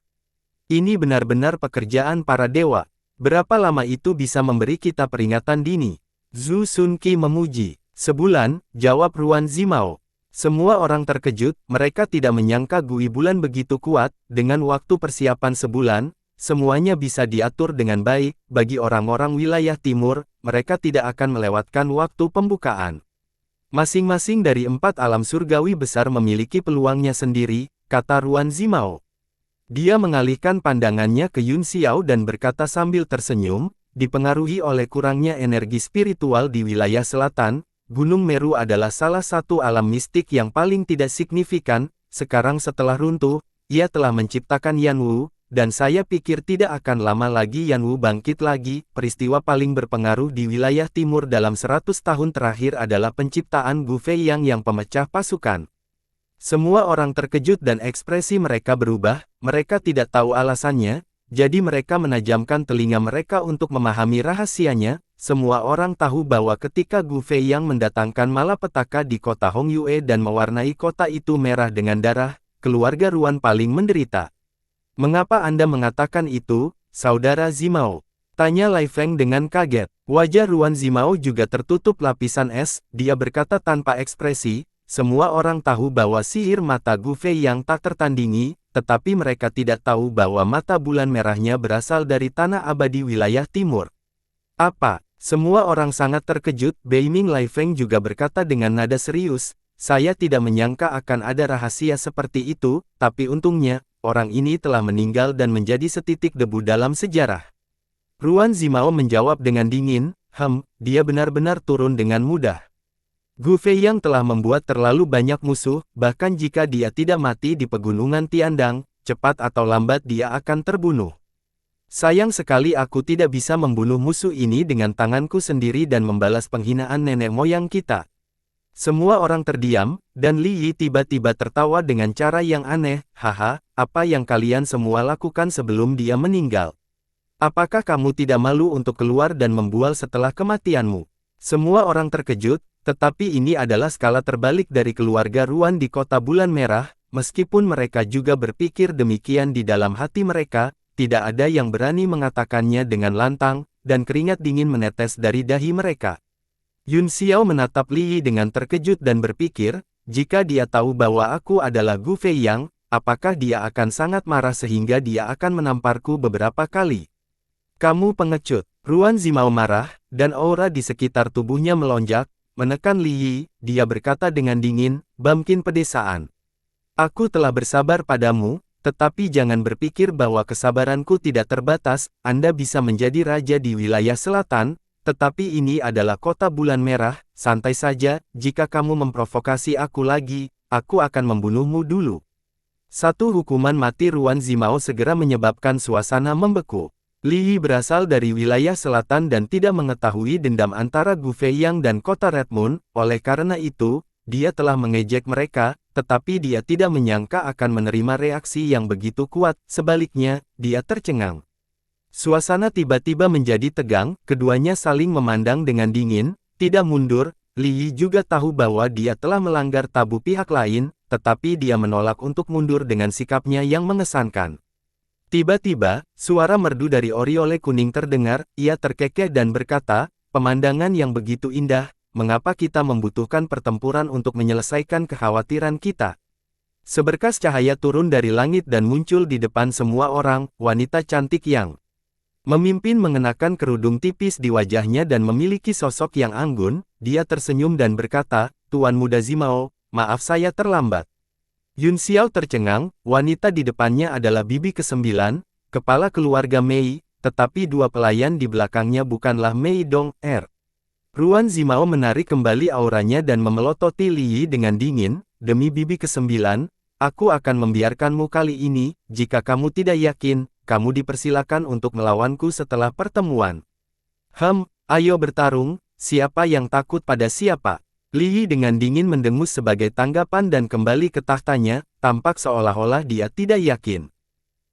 Ini benar-benar pekerjaan para dewa. Berapa lama itu bisa memberi kita peringatan dini? Zhu Xunqi memuji. Sebulan, jawab Ruan Zimao. Semua orang terkejut, mereka tidak menyangka Gui bulan begitu kuat, dengan waktu persiapan sebulan, semuanya bisa diatur dengan baik, bagi orang-orang wilayah timur, mereka tidak akan melewatkan waktu pembukaan. Masing-masing dari 4 alam surgawi besar memiliki peluangnya sendiri, kata Ruan Zimao. Dia mengalihkan pandangannya ke Yun Xiao dan berkata sambil tersenyum, dipengaruhi oleh kurangnya energi spiritual di wilayah selatan, Gunung Meru adalah salah satu alam mistik yang paling tidak signifikan, sekarang setelah runtuh, ia telah menciptakan Yan Wu, dan saya pikir tidak akan lama lagi Yan Wu bangkit lagi. Peristiwa paling berpengaruh di wilayah timur dalam 100 tahun terakhir adalah penciptaan Gu Feiyang yang pemecah pasukan. Semua orang terkejut dan ekspresi mereka berubah, mereka tidak tahu alasannya, jadi mereka menajamkan telinga mereka untuk memahami rahasianya. Semua orang tahu bahwa ketika Gu Feiyang mendatangkan malapetaka di kota Hongyue dan mewarnai kota itu merah dengan darah, keluarga Ruan paling menderita. Mengapa Anda mengatakan itu, Saudara Zimao? Tanya Lai Feng dengan kaget. Wajah Ruan Zimao juga tertutup lapisan es, dia berkata tanpa ekspresi, semua orang tahu bahwa sihir mata Gu Feiyang tak tertandingi, tetapi mereka tidak tahu bahwa mata bulan merahnya berasal dari tanah abadi wilayah timur. Apa? Semua orang sangat terkejut. Beiming Lai Feng juga berkata dengan nada serius, saya tidak menyangka akan ada rahasia seperti itu, tapi untungnya, orang ini telah meninggal dan menjadi setitik debu dalam sejarah. Ruan Zimao menjawab dengan dingin, dia benar-benar turun dengan mudah. Gu Feiyang telah membuat terlalu banyak musuh, bahkan jika dia tidak mati di pegunungan Tiandang, cepat atau lambat dia akan terbunuh. Sayang sekali aku tidak bisa membunuh musuh ini dengan tanganku sendiri dan membalas penghinaan nenek moyang kita. Semua orang terdiam, dan Li Yi tiba-tiba tertawa dengan cara yang aneh. Haha, apa yang kalian semua lakukan sebelum dia meninggal? Apakah kamu tidak malu untuk keluar dan membual setelah kematianmu? Semua orang terkejut, tetapi ini adalah skala terbalik dari keluarga Ruan di Kota Bulan Merah. Meskipun mereka juga berpikir demikian di dalam hati mereka, tidak ada yang berani mengatakannya dengan lantang, dan keringat dingin menetes dari dahi mereka. Yun Xiao menatap Li Yi dengan terkejut dan berpikir, jika dia tahu bahwa aku adalah Gu Feiyang, apakah dia akan sangat marah sehingga dia akan menamparku beberapa kali. Kamu pengecut. Ruan Zimao marah, dan aura di sekitar tubuhnya melonjak, menekan Li Yi. Dia berkata dengan dingin, "Bamkin pedesaan. Aku telah bersabar padamu, tetapi jangan berpikir bahwa kesabaranku tidak terbatas. Anda bisa menjadi raja di wilayah selatan, tetapi ini adalah Kota Bulan Merah. Santai saja, jika kamu memprovokasi aku lagi, aku akan membunuhmu dulu." Satu hukuman mati Ruan Zimao segera menyebabkan suasana membeku. Li Yi berasal dari wilayah selatan dan tidak mengetahui dendam antara Gu Feiyang dan Kota Red Moon, oleh karena itu, dia telah mengejek mereka, tetapi dia tidak menyangka akan menerima reaksi yang begitu kuat. Sebaliknya, dia tercengang. Suasana tiba-tiba menjadi tegang, keduanya saling memandang dengan dingin, tidak mundur. Li Yi juga tahu bahwa dia telah melanggar tabu pihak lain, tetapi dia menolak untuk mundur dengan sikapnya yang mengesankan. Tiba-tiba, suara merdu dari oriole kuning terdengar. Ia terkekeh dan berkata, "Pemandangan yang begitu indah, mengapa kita membutuhkan pertempuran untuk menyelesaikan kekhawatiran kita?" Seberkas cahaya turun dari langit dan muncul di depan semua orang. Wanita cantik yang memimpin mengenakan kerudung tipis di wajahnya dan memiliki sosok yang anggun. Dia tersenyum dan berkata, "Tuan Muda Zimao, maaf saya terlambat." Yun Xiao tercengang. Wanita di depannya adalah bibi ke-9, kepala keluarga Mei, tetapi dua pelayan di belakangnya bukanlah Mei Dong-er. Ruan Zimao menarik kembali auranya dan memelototi Li Yi dengan dingin. "Demi bibi ke-9, aku akan membiarkanmu kali ini. Jika kamu tidak yakin, kamu dipersilakan untuk melawanku setelah pertemuan." Ayo bertarung, siapa yang takut pada siapa?" Li Yi dengan dingin mendengus sebagai tanggapan dan kembali ke tahtanya, tampak seolah-olah dia tidak yakin.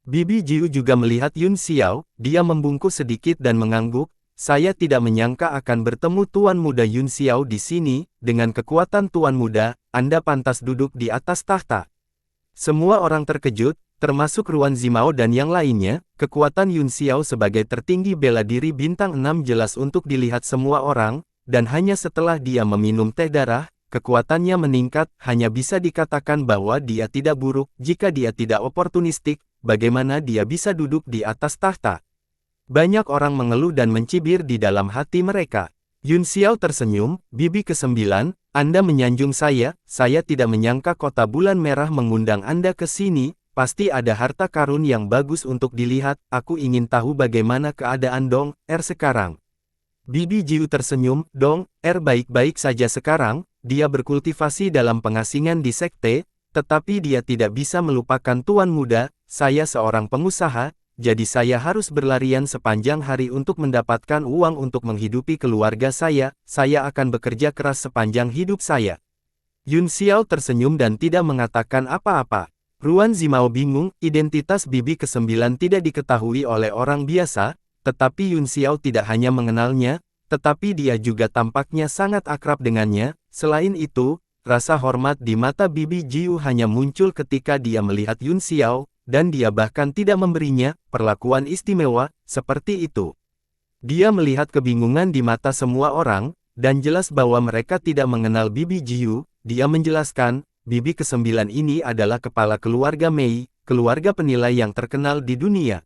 Bibi Jiu juga melihat Yun Xiao, dia membungkuk sedikit dan mengangguk. "Saya tidak menyangka akan bertemu Tuan Muda Yun Xiao di sini. Dengan kekuatan Tuan Muda, Anda pantas duduk di atas tahta." Semua orang terkejut, termasuk Ruan Zimao dan yang lainnya. Kekuatan Yun Xiao sebagai tertinggi bela diri bintang 6 jelas untuk dilihat semua orang, dan hanya setelah dia meminum teh darah, kekuatannya meningkat. Hanya bisa dikatakan bahwa dia tidak buruk. Jika dia tidak oportunistik, bagaimana dia bisa duduk di atas tahta? Banyak orang mengeluh dan mencibir di dalam hati mereka. Yun Xiao tersenyum, "Bibi ke-9, Anda menyanjung saya tidak menyangka Kota Bulan Merah mengundang Anda ke sini. Pasti ada harta karun yang bagus untuk dilihat. Aku ingin tahu bagaimana keadaan Dong-er sekarang." Bibi Jiu tersenyum. "Dong-er baik-baik saja sekarang. Dia berkultivasi dalam pengasingan di sekte, tetapi dia tidak bisa melupakan Tuan Muda. Saya seorang pengusaha, jadi saya harus berlarian sepanjang hari untuk mendapatkan uang untuk menghidupi keluarga saya. Saya akan bekerja keras sepanjang hidup saya." Yun Xiao tersenyum dan tidak mengatakan apa-apa. Ruan Zimao bingung. Identitas bibi ke-9 tidak diketahui oleh orang biasa, tetapi Yun Xiao tidak hanya mengenalnya, tetapi dia juga tampaknya sangat akrab dengannya. Selain itu, rasa hormat di mata bibi Jiu hanya muncul ketika dia melihat Yun Xiao, dan dia bahkan tidak memberinya perlakuan istimewa seperti itu. Dia melihat kebingungan di mata semua orang, dan jelas bahwa mereka tidak mengenal bibi Jiu. Dia menjelaskan, "Bibi ke-9 ini adalah kepala keluarga Mei, keluarga penilai yang terkenal di dunia."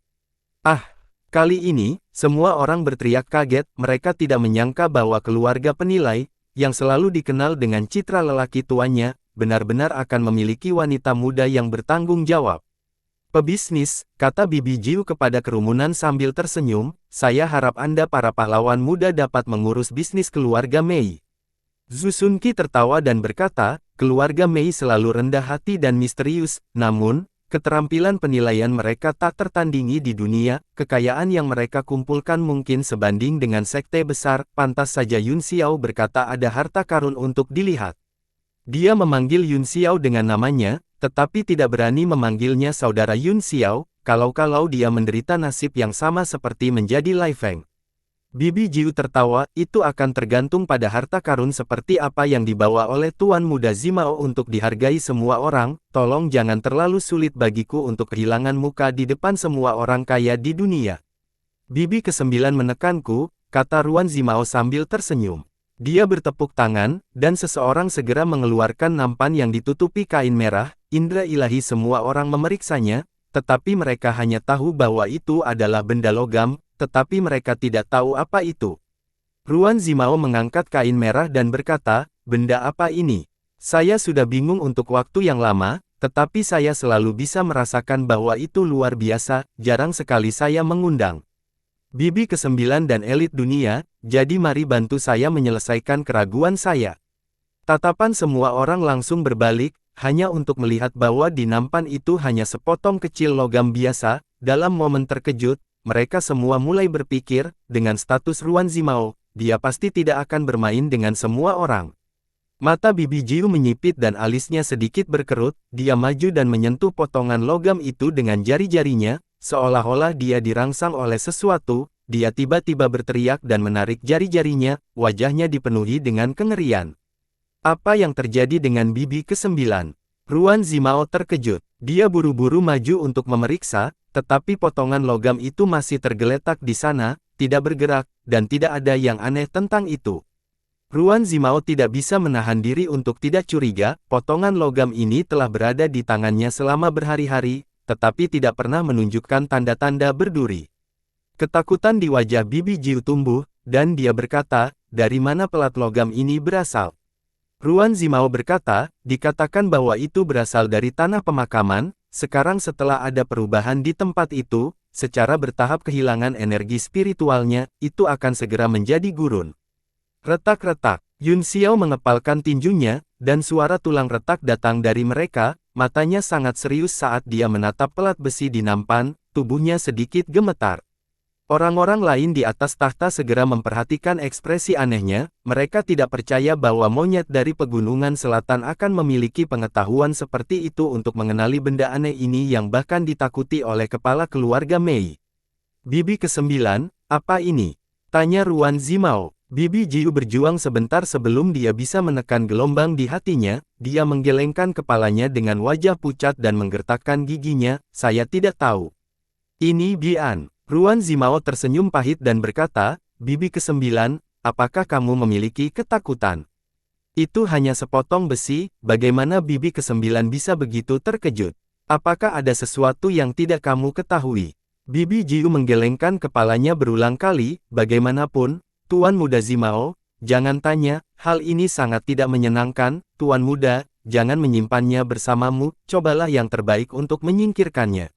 Kali ini, semua orang berteriak kaget. Mereka tidak menyangka bahwa keluarga penilai, yang selalu dikenal dengan citra lelaki tuanya, benar-benar akan memiliki wanita muda yang bertanggung jawab. "Pebisnis," kata bibi Jiu kepada kerumunan sambil tersenyum, "saya harap Anda para pahlawan muda dapat mengurus bisnis keluarga Mei." Zhu Xunqi tertawa dan berkata, "Keluarga Mei selalu rendah hati dan misterius, namun, keterampilan penilaian mereka tak tertandingi di dunia. Kekayaan yang mereka kumpulkan mungkin sebanding dengan sekte besar." Pantas saja Yun Xiao berkata ada harta karun untuk dilihat. Dia memanggil Yun Xiao dengan namanya, tetapi tidak berani memanggilnya saudara Yun Xiao, kalau-kalau dia menderita nasib yang sama seperti menjadi Lai Feng. Bibi Jiu tertawa, itu akan tergantung pada harta karun seperti apa yang dibawa oleh Tuan Muda Zimao untuk dihargai semua orang, tolong jangan terlalu sulit bagiku untuk kehilangan muka di depan semua orang kaya di dunia. Bibi ke-9 menekanku, kata Ruan Zimao sambil tersenyum. Dia bertepuk tangan, dan seseorang segera mengeluarkan nampan yang ditutupi kain merah, indra ilahi semua orang memeriksanya, tetapi mereka hanya tahu bahwa itu adalah benda logam, tetapi mereka tidak tahu apa itu. Ruan Zimao mengangkat kain merah dan berkata, benda apa ini? Saya sudah bingung untuk waktu yang lama, tetapi saya selalu bisa merasakan bahwa itu luar biasa, jarang sekali saya mengundang Bibi ke-9 dan elit dunia, jadi mari bantu saya menyelesaikan keraguan saya. Tatapan semua orang langsung berbalik, hanya untuk melihat bahwa di nampan itu hanya sepotong kecil logam biasa. Dalam momen terkejut, mereka semua mulai berpikir, dengan status Ruan Zimao, dia pasti tidak akan bermain dengan semua orang. Mata Bibi Jiu menyipit dan alisnya sedikit berkerut, dia maju dan menyentuh potongan logam itu dengan jari-jarinya, seolah-olah dia dirangsang oleh sesuatu, dia tiba-tiba berteriak dan menarik jari-jarinya, wajahnya dipenuhi dengan kengerian. Apa yang terjadi dengan Bibi ke-9? Ruan Zimao terkejut, dia buru-buru maju untuk memeriksa, tetapi potongan logam itu masih tergeletak di sana, tidak bergerak, dan tidak ada yang aneh tentang itu. Ruan Zimao tidak bisa menahan diri untuk tidak curiga, potongan logam ini telah berada di tangannya selama berhari-hari, tetapi tidak pernah menunjukkan tanda-tanda berduri. Ketakutan di wajah Bibi Jiu tumbuh, dan dia berkata, dari mana pelat logam ini berasal? Ruan Zimao berkata, dikatakan bahwa itu berasal dari tanah pemakaman. Sekarang setelah ada perubahan di tempat itu, secara bertahap kehilangan energi spiritualnya, itu akan segera menjadi gurun. Retak-retak, Yun Xiao mengepalkan tinjunya, dan suara tulang retak datang dari mereka, matanya sangat serius saat dia menatap pelat besi di nampan, tubuhnya sedikit gemetar. Orang-orang lain di atas tahta segera memperhatikan ekspresi anehnya, mereka tidak percaya bahwa monyet dari pegunungan selatan akan memiliki pengetahuan seperti itu untuk mengenali benda aneh ini yang bahkan ditakuti oleh kepala keluarga Mei. Bibi ke-9, apa ini? Tanya Ruan Zimao. Bibi Jiu berjuang sebentar sebelum dia bisa menekan gelombang di hatinya, dia menggelengkan kepalanya dengan wajah pucat dan menggertakkan giginya, saya tidak tahu. Ini Bian. Ruan Zimao tersenyum pahit dan berkata, Bibi ke-9, apakah kamu memiliki ketakutan? Itu hanya sepotong besi, bagaimana Bibi ke-9 bisa begitu terkejut? Apakah ada sesuatu yang tidak kamu ketahui? Bibi Jiu menggelengkan kepalanya berulang kali, bagaimanapun, Tuan Muda Zimao, jangan tanya, hal ini sangat tidak menyenangkan, Tuan Muda, jangan menyimpannya bersamamu, cobalah yang terbaik untuk menyingkirkannya.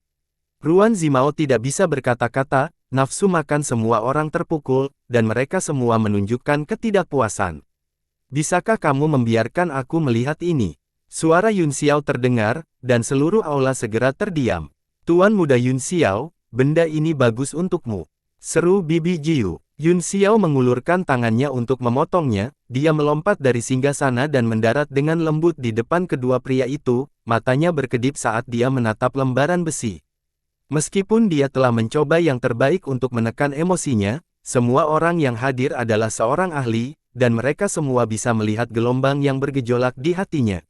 Ruan Zimao tidak bisa berkata-kata, nafsu makan semua orang terpukul, dan mereka semua menunjukkan ketidakpuasan. Bisakah kamu membiarkan aku melihat ini? Suara Yun Xiao terdengar, dan seluruh aula segera terdiam. Tuan Muda Yun Xiao, benda ini bagus untukmu. Seru Bibi Jiu. Yun Xiao mengulurkan tangannya untuk memotongnya, dia melompat dari singgasana dan mendarat dengan lembut di depan kedua pria itu, matanya berkedip saat dia menatap lembaran besi. Meskipun dia telah mencoba yang terbaik untuk menekan emosinya, semua orang yang hadir adalah seorang ahli, dan mereka semua bisa melihat gelombang yang bergejolak di hatinya.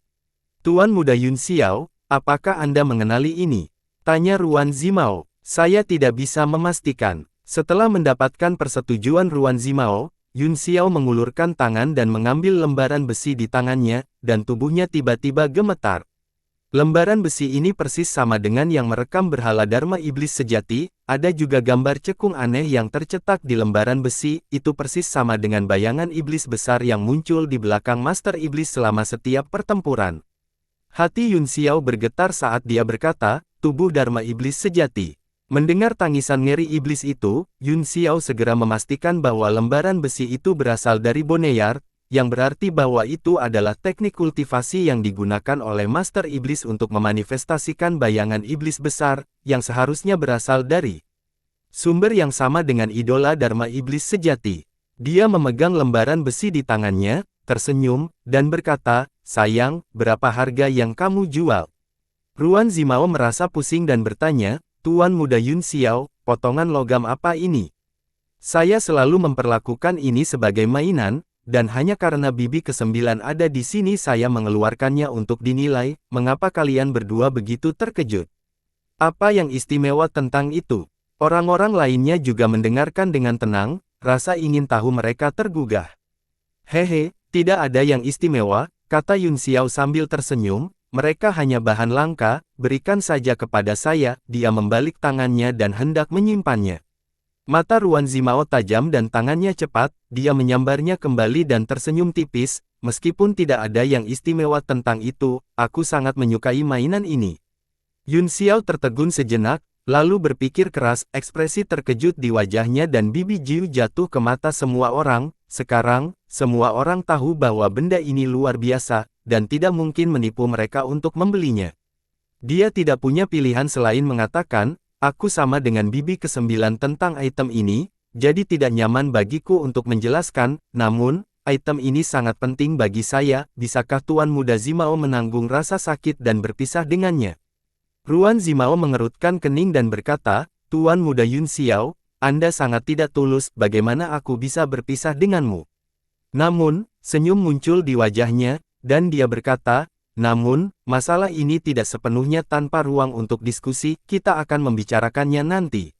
Tuan Muda Yun Xiao, apakah Anda mengenali ini? Tanya Ruan Zimao. Saya tidak bisa memastikan. Setelah mendapatkan persetujuan Ruan Zimao, Yun Xiao mengulurkan tangan dan mengambil lembaran besi di tangannya, dan tubuhnya tiba-tiba gemetar. Lembaran besi ini persis sama dengan yang merekam berhala Dharma Iblis sejati, ada juga gambar cekung aneh yang tercetak di lembaran besi, itu persis sama dengan bayangan iblis besar yang muncul di belakang Master Iblis selama setiap pertempuran. Hati Yun Xiao bergetar saat dia berkata, tubuh Dharma Iblis sejati. Mendengar tangisan ngeri iblis itu, Yun Xiao segera memastikan bahwa lembaran besi itu berasal dari Boneyard, yang berarti bahwa itu adalah teknik kultivasi yang digunakan oleh Master Iblis untuk memanifestasikan bayangan iblis besar, yang seharusnya berasal dari sumber yang sama dengan idola Dharma Iblis sejati. Dia memegang lembaran besi di tangannya, tersenyum, dan berkata, sayang, berapa harga yang kamu jual? Ruan Zimao merasa pusing dan bertanya, Tuan Muda Yun Xiao, potongan logam apa ini? Saya selalu memperlakukan ini sebagai mainan, dan hanya karena bibi ke-9 ada di sini saya mengeluarkannya untuk dinilai, mengapa kalian berdua begitu terkejut? Apa yang istimewa tentang itu? Orang-orang lainnya juga mendengarkan dengan tenang, rasa ingin tahu mereka tergugah. Hehe, tidak ada yang istimewa, kata Yun Xiao sambil tersenyum, mereka hanya bahan langka, berikan saja kepada saya, dia membalik tangannya dan hendak menyimpannya. Mata Ruan Zimao tajam dan tangannya cepat, dia menyambarnya kembali dan tersenyum tipis, meskipun tidak ada yang istimewa tentang itu, aku sangat menyukai mainan ini. Yun Xiao tertegun sejenak, lalu berpikir keras, ekspresi terkejut di wajahnya dan bibi Jiu jatuh ke mata semua orang, sekarang, semua orang tahu bahwa benda ini luar biasa, dan tidak mungkin menipu mereka untuk membelinya. Dia tidak punya pilihan selain mengatakan, aku sama dengan bibi ke-9 tentang item ini, jadi tidak nyaman bagiku untuk menjelaskan, namun, item ini sangat penting bagi saya, bisakah Tuan Muda Zimao menanggung rasa sakit dan berpisah dengannya? Ruan Zimao mengerutkan kening dan berkata, Tuan Muda Yun Xiao, Anda sangat tidak tulus, bagaimana aku bisa berpisah denganmu? Namun, senyum muncul di wajahnya, dan dia berkata, namun, masalah ini tidak sepenuhnya tanpa ruang untuk diskusi, kita akan membicarakannya nanti.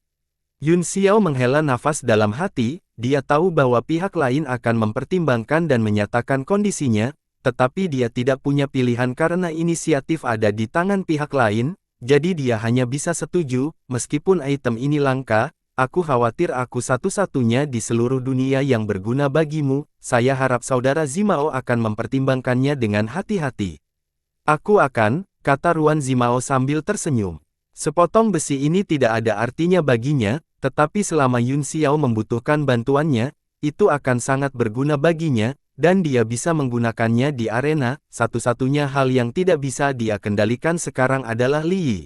Yun Xiao menghela nafas dalam hati, dia tahu bahwa pihak lain akan mempertimbangkan dan menyatakan kondisinya, tetapi dia tidak punya pilihan karena inisiatif ada di tangan pihak lain, jadi dia hanya bisa setuju, meskipun item ini langka, aku khawatir aku satu-satunya di seluruh dunia yang berguna bagimu, saya harap saudara Zimao akan mempertimbangkannya dengan hati-hati. Aku akan, kata Ruan Zimao sambil tersenyum. Sepotong besi ini tidak ada artinya baginya, tetapi selama Yun Xiao membutuhkan bantuannya, itu akan sangat berguna baginya, dan dia bisa menggunakannya di arena, satu-satunya hal yang tidak bisa dia kendalikan sekarang adalah Li Yi.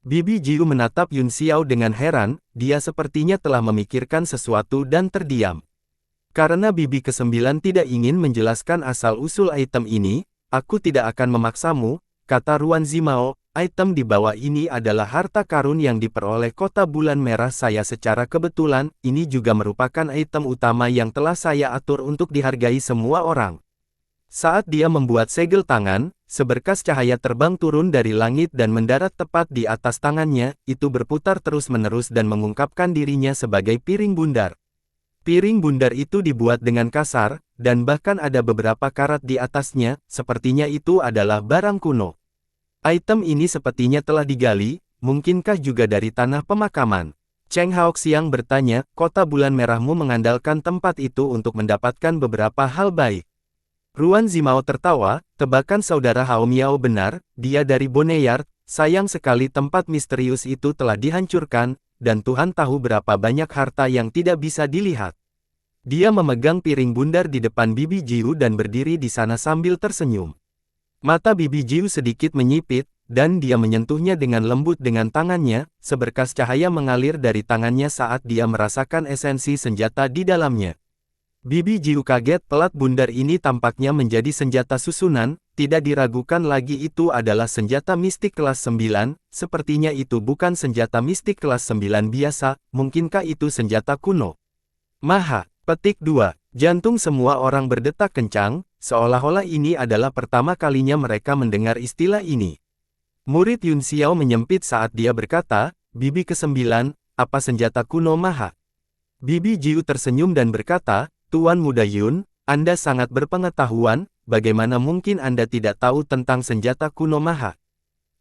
Bibi Jiu menatap Yun Xiao dengan heran, dia sepertinya telah memikirkan sesuatu dan terdiam. Karena bibi ke-9 tidak ingin menjelaskan asal-usul item ini, aku tidak akan memaksamu, kata Ruan Zimao, item di bawah ini adalah harta karun yang diperoleh kota bulan merah saya secara kebetulan, ini juga merupakan item utama yang telah saya atur untuk dihargai semua orang. Saat dia membuat segel tangan, seberkas cahaya terbang turun dari langit dan mendarat tepat di atas tangannya, itu berputar terus-menerus dan mengungkapkan dirinya sebagai piring bundar. Piring bundar itu dibuat dengan kasar, dan bahkan ada beberapa karat di atasnya, sepertinya itu adalah barang kuno. Item ini sepertinya telah digali, mungkinkah juga dari tanah pemakaman? Cheng Haoxiang bertanya, kota bulan merahmu mengandalkan tempat itu untuk mendapatkan beberapa hal baik. Ruan Zimao tertawa, tebakan saudara Hao Miao benar, dia dari Boneyard, sayang sekali tempat misterius itu telah dihancurkan, dan Tuhan tahu berapa banyak harta yang tidak bisa dilihat. Dia memegang piring bundar di depan bibi Jiu dan berdiri di sana sambil tersenyum. Mata bibi Jiu sedikit menyipit, dan dia menyentuhnya dengan lembut dengan tangannya, seberkas cahaya mengalir dari tangannya saat dia merasakan esensi senjata di dalamnya. Bibi Jiu kaget, pelat bundar ini tampaknya menjadi senjata susunan, tidak diragukan lagi itu adalah senjata mistik kelas 9, sepertinya itu bukan senjata mistik kelas 9 biasa, mungkinkah itu senjata kuno? Maha, petik 2, jantung semua orang berdetak kencang, seolah-olah ini adalah pertama kalinya mereka mendengar istilah ini. Murid Yun Xiao menyempit saat dia berkata, bibi ke-9, apa senjata kuno Maha? Bibi Jiu tersenyum dan berkata, Tuan Muda Yun, Anda sangat berpengetahuan, bagaimana mungkin Anda tidak tahu tentang senjata kuno Maha?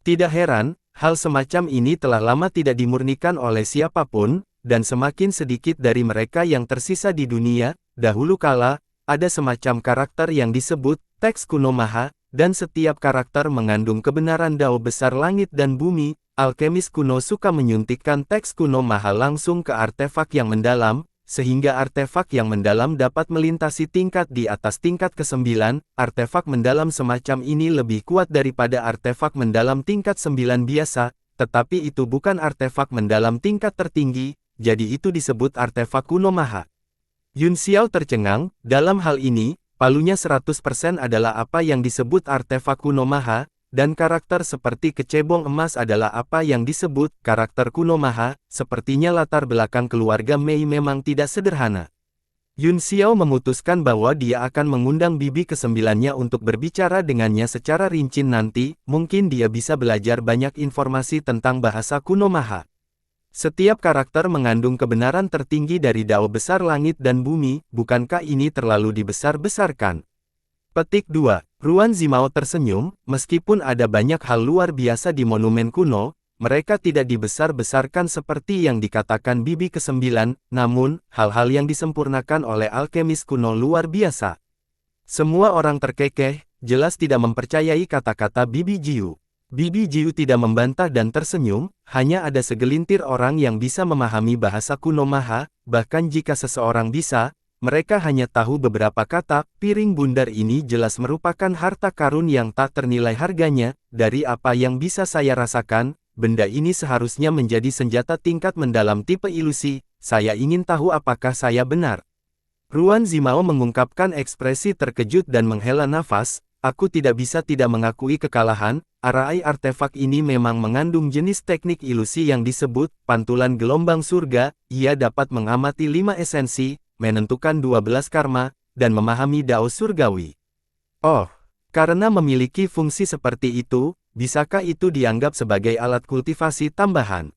Tidak heran, hal semacam ini telah lama tidak dimurnikan oleh siapapun, dan semakin sedikit dari mereka yang tersisa di dunia. Dahulu kala, ada semacam karakter yang disebut teks kuno Maha, dan setiap karakter mengandung kebenaran Dao besar langit dan bumi. Alkemis kuno suka menyuntikkan teks kuno Maha langsung ke artefak yang mendalam, sehingga artefak yang mendalam dapat melintasi tingkat di atas tingkat ke-9, artefak mendalam semacam ini lebih kuat daripada artefak mendalam tingkat 9 biasa, tetapi itu bukan artefak mendalam tingkat tertinggi, jadi itu disebut artefak kuno Maha. Yun Xiao tercengang, dalam hal ini, palunya 100% adalah apa yang disebut artefak kuno maha, dan karakter seperti kecebong emas adalah apa yang disebut karakter kuno maha. Sepertinya latar belakang keluarga Mei memang tidak sederhana. Yun Xiao memutuskan bahwa dia akan mengundang bibi kesembilannya untuk berbicara dengannya secara rinci nanti, mungkin dia bisa belajar banyak informasi tentang bahasa kuno maha. Setiap karakter mengandung kebenaran tertinggi dari Dao besar langit dan bumi, bukankah ini terlalu dibesar-besarkan? Petik 2. Ruan Zimao tersenyum, meskipun ada banyak hal luar biasa di monumen kuno, mereka tidak dibesar-besarkan seperti yang dikatakan bibi ke-9, namun, hal-hal yang disempurnakan oleh alkemis kuno luar biasa. Semua orang terkekeh, jelas tidak mempercayai kata-kata bibi Jiu. Bibi Jiu tidak membantah dan tersenyum, hanya ada segelintir orang yang bisa memahami bahasa kuno maha, bahkan jika seseorang bisa, mereka hanya tahu beberapa kata. Piring bundar ini jelas merupakan harta karun yang tak ternilai harganya. Dari apa yang bisa saya rasakan, benda ini seharusnya menjadi senjata tingkat mendalam tipe ilusi. Saya ingin tahu apakah saya benar. Ruan Zimao mengungkapkan ekspresi terkejut dan menghela nafas. Aku tidak bisa tidak mengakui kekalahan. Arai artefak ini memang mengandung jenis teknik ilusi yang disebut pantulan gelombang surga. Ia dapat mengamati 5 esensi, menentukan 12 karma, dan memahami Dao surgawi. Oh, karena memiliki fungsi seperti itu, bisakah itu dianggap sebagai alat kultivasi tambahan?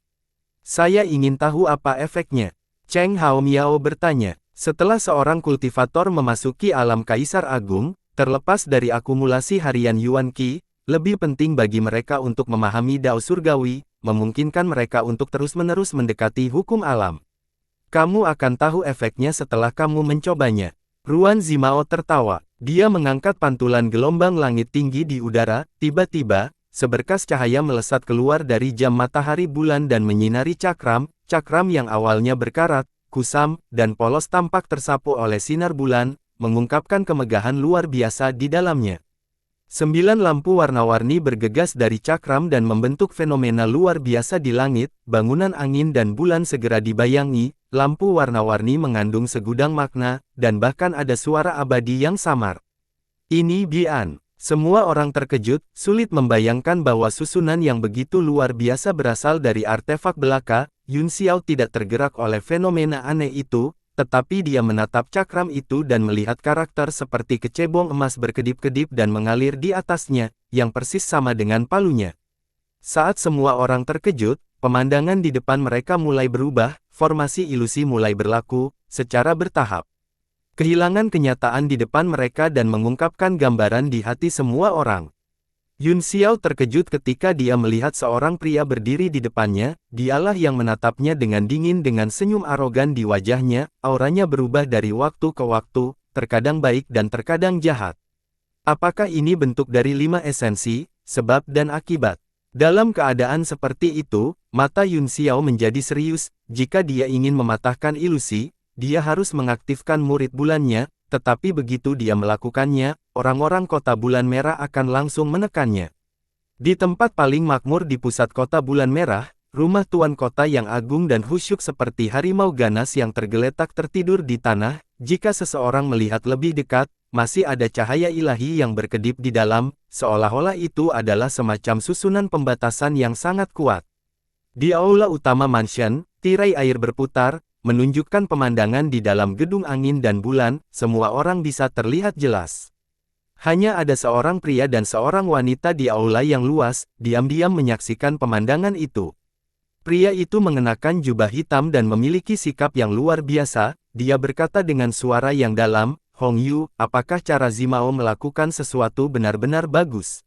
Saya ingin tahu apa efeknya. Cheng Hao Miao bertanya. Setelah seorang kultivator memasuki alam Kaisar Agung, terlepas dari akumulasi harian Yuan Qi, lebih penting bagi mereka untuk memahami Dao surgawi, memungkinkan mereka untuk terus-menerus mendekati hukum alam. Kamu akan tahu efeknya setelah kamu mencobanya. Ruan Zimao tertawa. Dia mengangkat pantulan gelombang langit tinggi di udara, tiba-tiba, seberkas cahaya melesat keluar dari jam matahari bulan dan menyinari cakram. Cakram yang awalnya berkarat, kusam, dan polos tampak tersapu oleh sinar bulan, mengungkapkan kemegahan luar biasa di dalamnya. 9 lampu warna-warni bergegas dari cakram dan membentuk fenomena luar biasa di langit. Bangunan angin dan bulan segera dibayangi. Lampu warna-warni mengandung segudang makna, dan bahkan ada suara abadi yang samar. Ini Bian. Semua orang terkejut, sulit membayangkan bahwa susunan yang begitu luar biasa berasal dari artefak belaka. Yun Xiao tidak tergerak oleh fenomena aneh itu, tetapi dia menatap cakram itu dan melihat karakter seperti kecebong emas berkedip-kedip dan mengalir di atasnya, yang persis sama dengan palunya. Saat semua orang terkejut, pemandangan di depan mereka mulai berubah, formasi ilusi mulai berlaku, secara bertahap. Kehilangan kenyataan di depan mereka dan mengungkapkan gambaran di hati semua orang. Yun Xiao terkejut ketika dia melihat seorang pria berdiri di depannya. Dialah yang menatapnya dengan dingin dengan senyum arogan di wajahnya. Auranya berubah dari waktu ke waktu, terkadang baik dan terkadang jahat. Apakah ini bentuk dari 5 esensi, sebab dan akibat? Dalam keadaan seperti itu, mata Yun Xiao menjadi serius. Jika dia ingin mematahkan ilusi, dia harus mengaktifkan murid bulannya. Tetapi begitu dia melakukannya, orang-orang kota bulan merah akan langsung menekannya. Di tempat paling makmur di pusat kota bulan merah, rumah tuan kota yang agung dan khusyuk seperti harimau ganas yang tergeletak tertidur di tanah. Jika seseorang melihat lebih dekat, masih ada cahaya ilahi yang berkedip di dalam, seolah-olah itu adalah semacam susunan pembatasan yang sangat kuat. Di aula utama mansion, tirai air berputar, menunjukkan pemandangan di dalam gedung angin dan bulan. Semua orang bisa terlihat jelas. Hanya ada seorang pria dan seorang wanita di aula yang luas, diam-diam menyaksikan pemandangan itu. Pria itu mengenakan jubah hitam dan memiliki sikap yang luar biasa. Dia berkata dengan suara yang dalam, "Hong Yu, apakah cara Zimao melakukan sesuatu benar-benar bagus?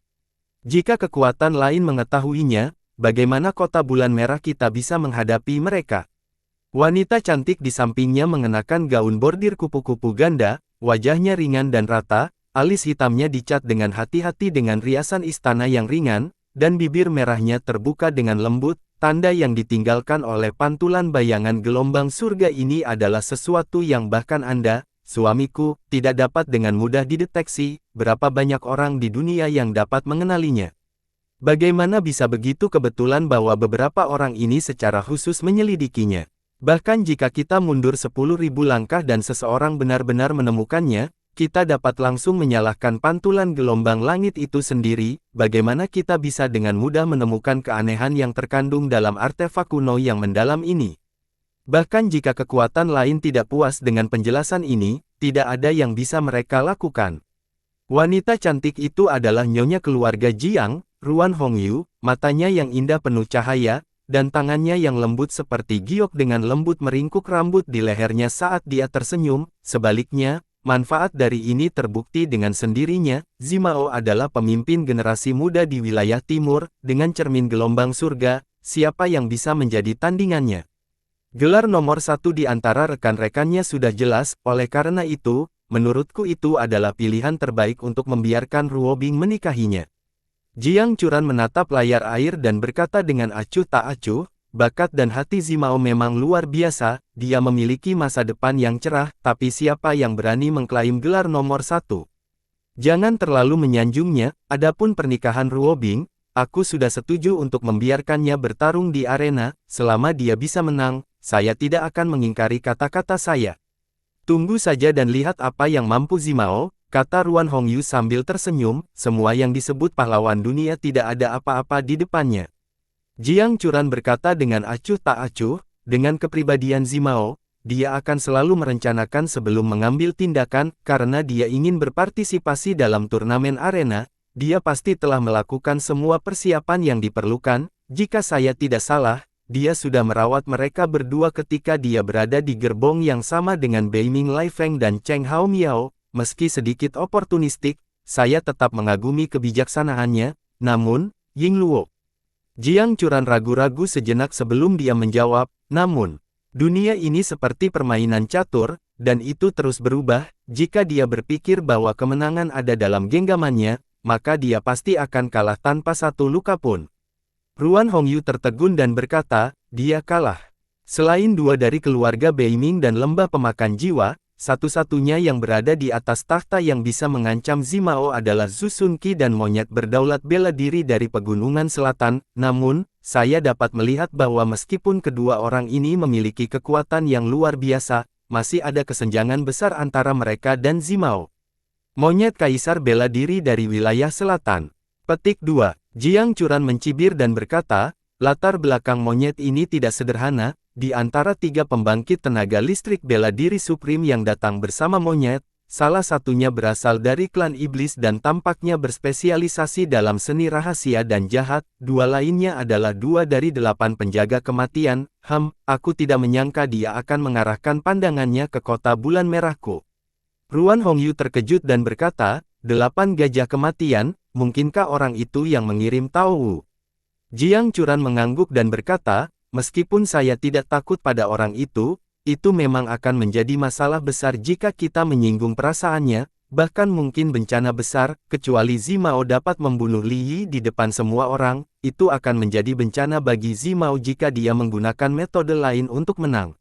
Jika kekuatan lain mengetahuinya, bagaimana kota bulan merah kita bisa menghadapi mereka?" Wanita cantik di sampingnya mengenakan gaun bordir kupu-kupu ganda, wajahnya ringan dan rata, alis hitamnya dicat dengan hati-hati dengan riasan istana yang ringan, dan bibir merahnya terbuka dengan lembut, tanda yang ditinggalkan oleh pantulan bayangan gelombang surga. Ini adalah sesuatu yang bahkan Anda, suamiku, tidak dapat dengan mudah dideteksi. Berapa banyak orang di dunia yang dapat mengenalinya? Bagaimana bisa begitu kebetulan bahwa beberapa orang ini secara khusus menyelidikinya? Bahkan jika kita mundur 10.000 langkah dan seseorang benar-benar menemukannya, kita dapat langsung menyalahkan pantulan gelombang langit itu sendiri, bagaimana kita bisa dengan mudah menemukan keanehan yang terkandung dalam artefak kuno yang mendalam ini. Bahkan jika kekuatan lain tidak puas dengan penjelasan ini, tidak ada yang bisa mereka lakukan. Wanita cantik itu adalah nyonya keluarga Jiang, Ruan Hongyu, matanya yang indah penuh cahaya, dan tangannya yang lembut seperti giok dengan lembut meringkuk rambut di lehernya saat dia tersenyum. Sebaliknya, manfaat dari ini terbukti dengan sendirinya. Zimao adalah pemimpin generasi muda di wilayah timur, dengan cermin gelombang surga, siapa yang bisa menjadi tandingannya. Gelar nomor 1 di antara rekan-rekannya sudah jelas, oleh karena itu, menurutku itu adalah pilihan terbaik untuk membiarkan Ruobing menikahinya. Jiang Churan menatap layar air dan berkata dengan acuh tak acuh, bakat dan hati Zimao memang luar biasa, dia memiliki masa depan yang cerah, tapi siapa yang berani mengklaim gelar nomor 1? Jangan terlalu menyanjungnya, adapun pernikahan Ruobing, aku sudah setuju untuk membiarkannya bertarung di arena, selama dia bisa menang, saya tidak akan mengingkari kata-kata saya. Tunggu saja dan lihat apa yang mampu Zimao, kata Ruan Hongyu sambil tersenyum, semua yang disebut pahlawan dunia tidak ada apa-apa di depannya. Jiang Churan berkata dengan acuh tak acuh, dengan kepribadian Zimao, dia akan selalu merencanakan sebelum mengambil tindakan, karena dia ingin berpartisipasi dalam turnamen arena, dia pasti telah melakukan semua persiapan yang diperlukan, jika saya tidak salah, dia sudah merawat mereka berdua ketika dia berada di gerbong yang sama dengan Beiming Lai Feng dan Cheng Hao Miao. Meski sedikit oportunistik, saya tetap mengagumi kebijaksanaannya, namun, Ying Luo. Jiang Churan ragu-ragu sejenak sebelum dia menjawab, namun, dunia ini seperti permainan catur, dan itu terus berubah, jika dia berpikir bahwa kemenangan ada dalam genggamannya, maka dia pasti akan kalah tanpa satu luka pun. Ruan Hongyu tertegun dan berkata, dia kalah. Selain dua dari keluarga Beiming dan lembah pemakan jiwa, satu-satunya yang berada di atas takhta yang bisa mengancam Zimao adalah Zhu Xunqi dan monyet berdaulat bela diri dari pegunungan selatan, namun, saya dapat melihat bahwa meskipun kedua orang ini memiliki kekuatan yang luar biasa, masih ada kesenjangan besar antara mereka dan Zimao. Monyet kaisar bela diri dari wilayah selatan. Petik 2. Jiang Churan mencibir dan berkata, latar belakang monyet ini tidak sederhana. Di antara 3 pembangkit tenaga listrik bela diri Supreme yang datang bersama monyet, salah satunya berasal dari klan iblis dan tampaknya berspesialisasi dalam seni rahasia dan jahat, 2 lainnya adalah 2 dari 8 penjaga kematian. Aku tidak menyangka dia akan mengarahkan pandangannya ke kota bulan merahku. Ruan Hongyu terkejut dan berkata, 8 gajah kematian, mungkinkah orang itu yang mengirim Tao Wu? Jiang Churan mengangguk dan berkata, meskipun saya tidak takut pada orang itu memang akan menjadi masalah besar jika kita menyinggung perasaannya, bahkan mungkin bencana besar, kecuali Zimao dapat membunuh Li Yi di depan semua orang, itu akan menjadi bencana bagi Zimao jika dia menggunakan metode lain untuk menang.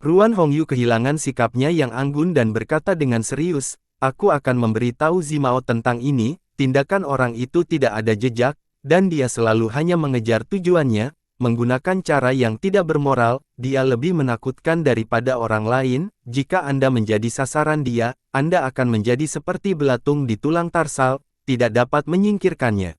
Ruan Hongyu kehilangan sikapnya yang anggun dan berkata dengan serius, aku akan memberitahu Zimao tentang ini, tindakan orang itu tidak ada jejak, dan dia selalu hanya mengejar tujuannya, menggunakan cara yang tidak bermoral, dia lebih menakutkan daripada orang lain, jika Anda menjadi sasaran dia, Anda akan menjadi seperti belatung di tulang tarsal, tidak dapat menyingkirkannya.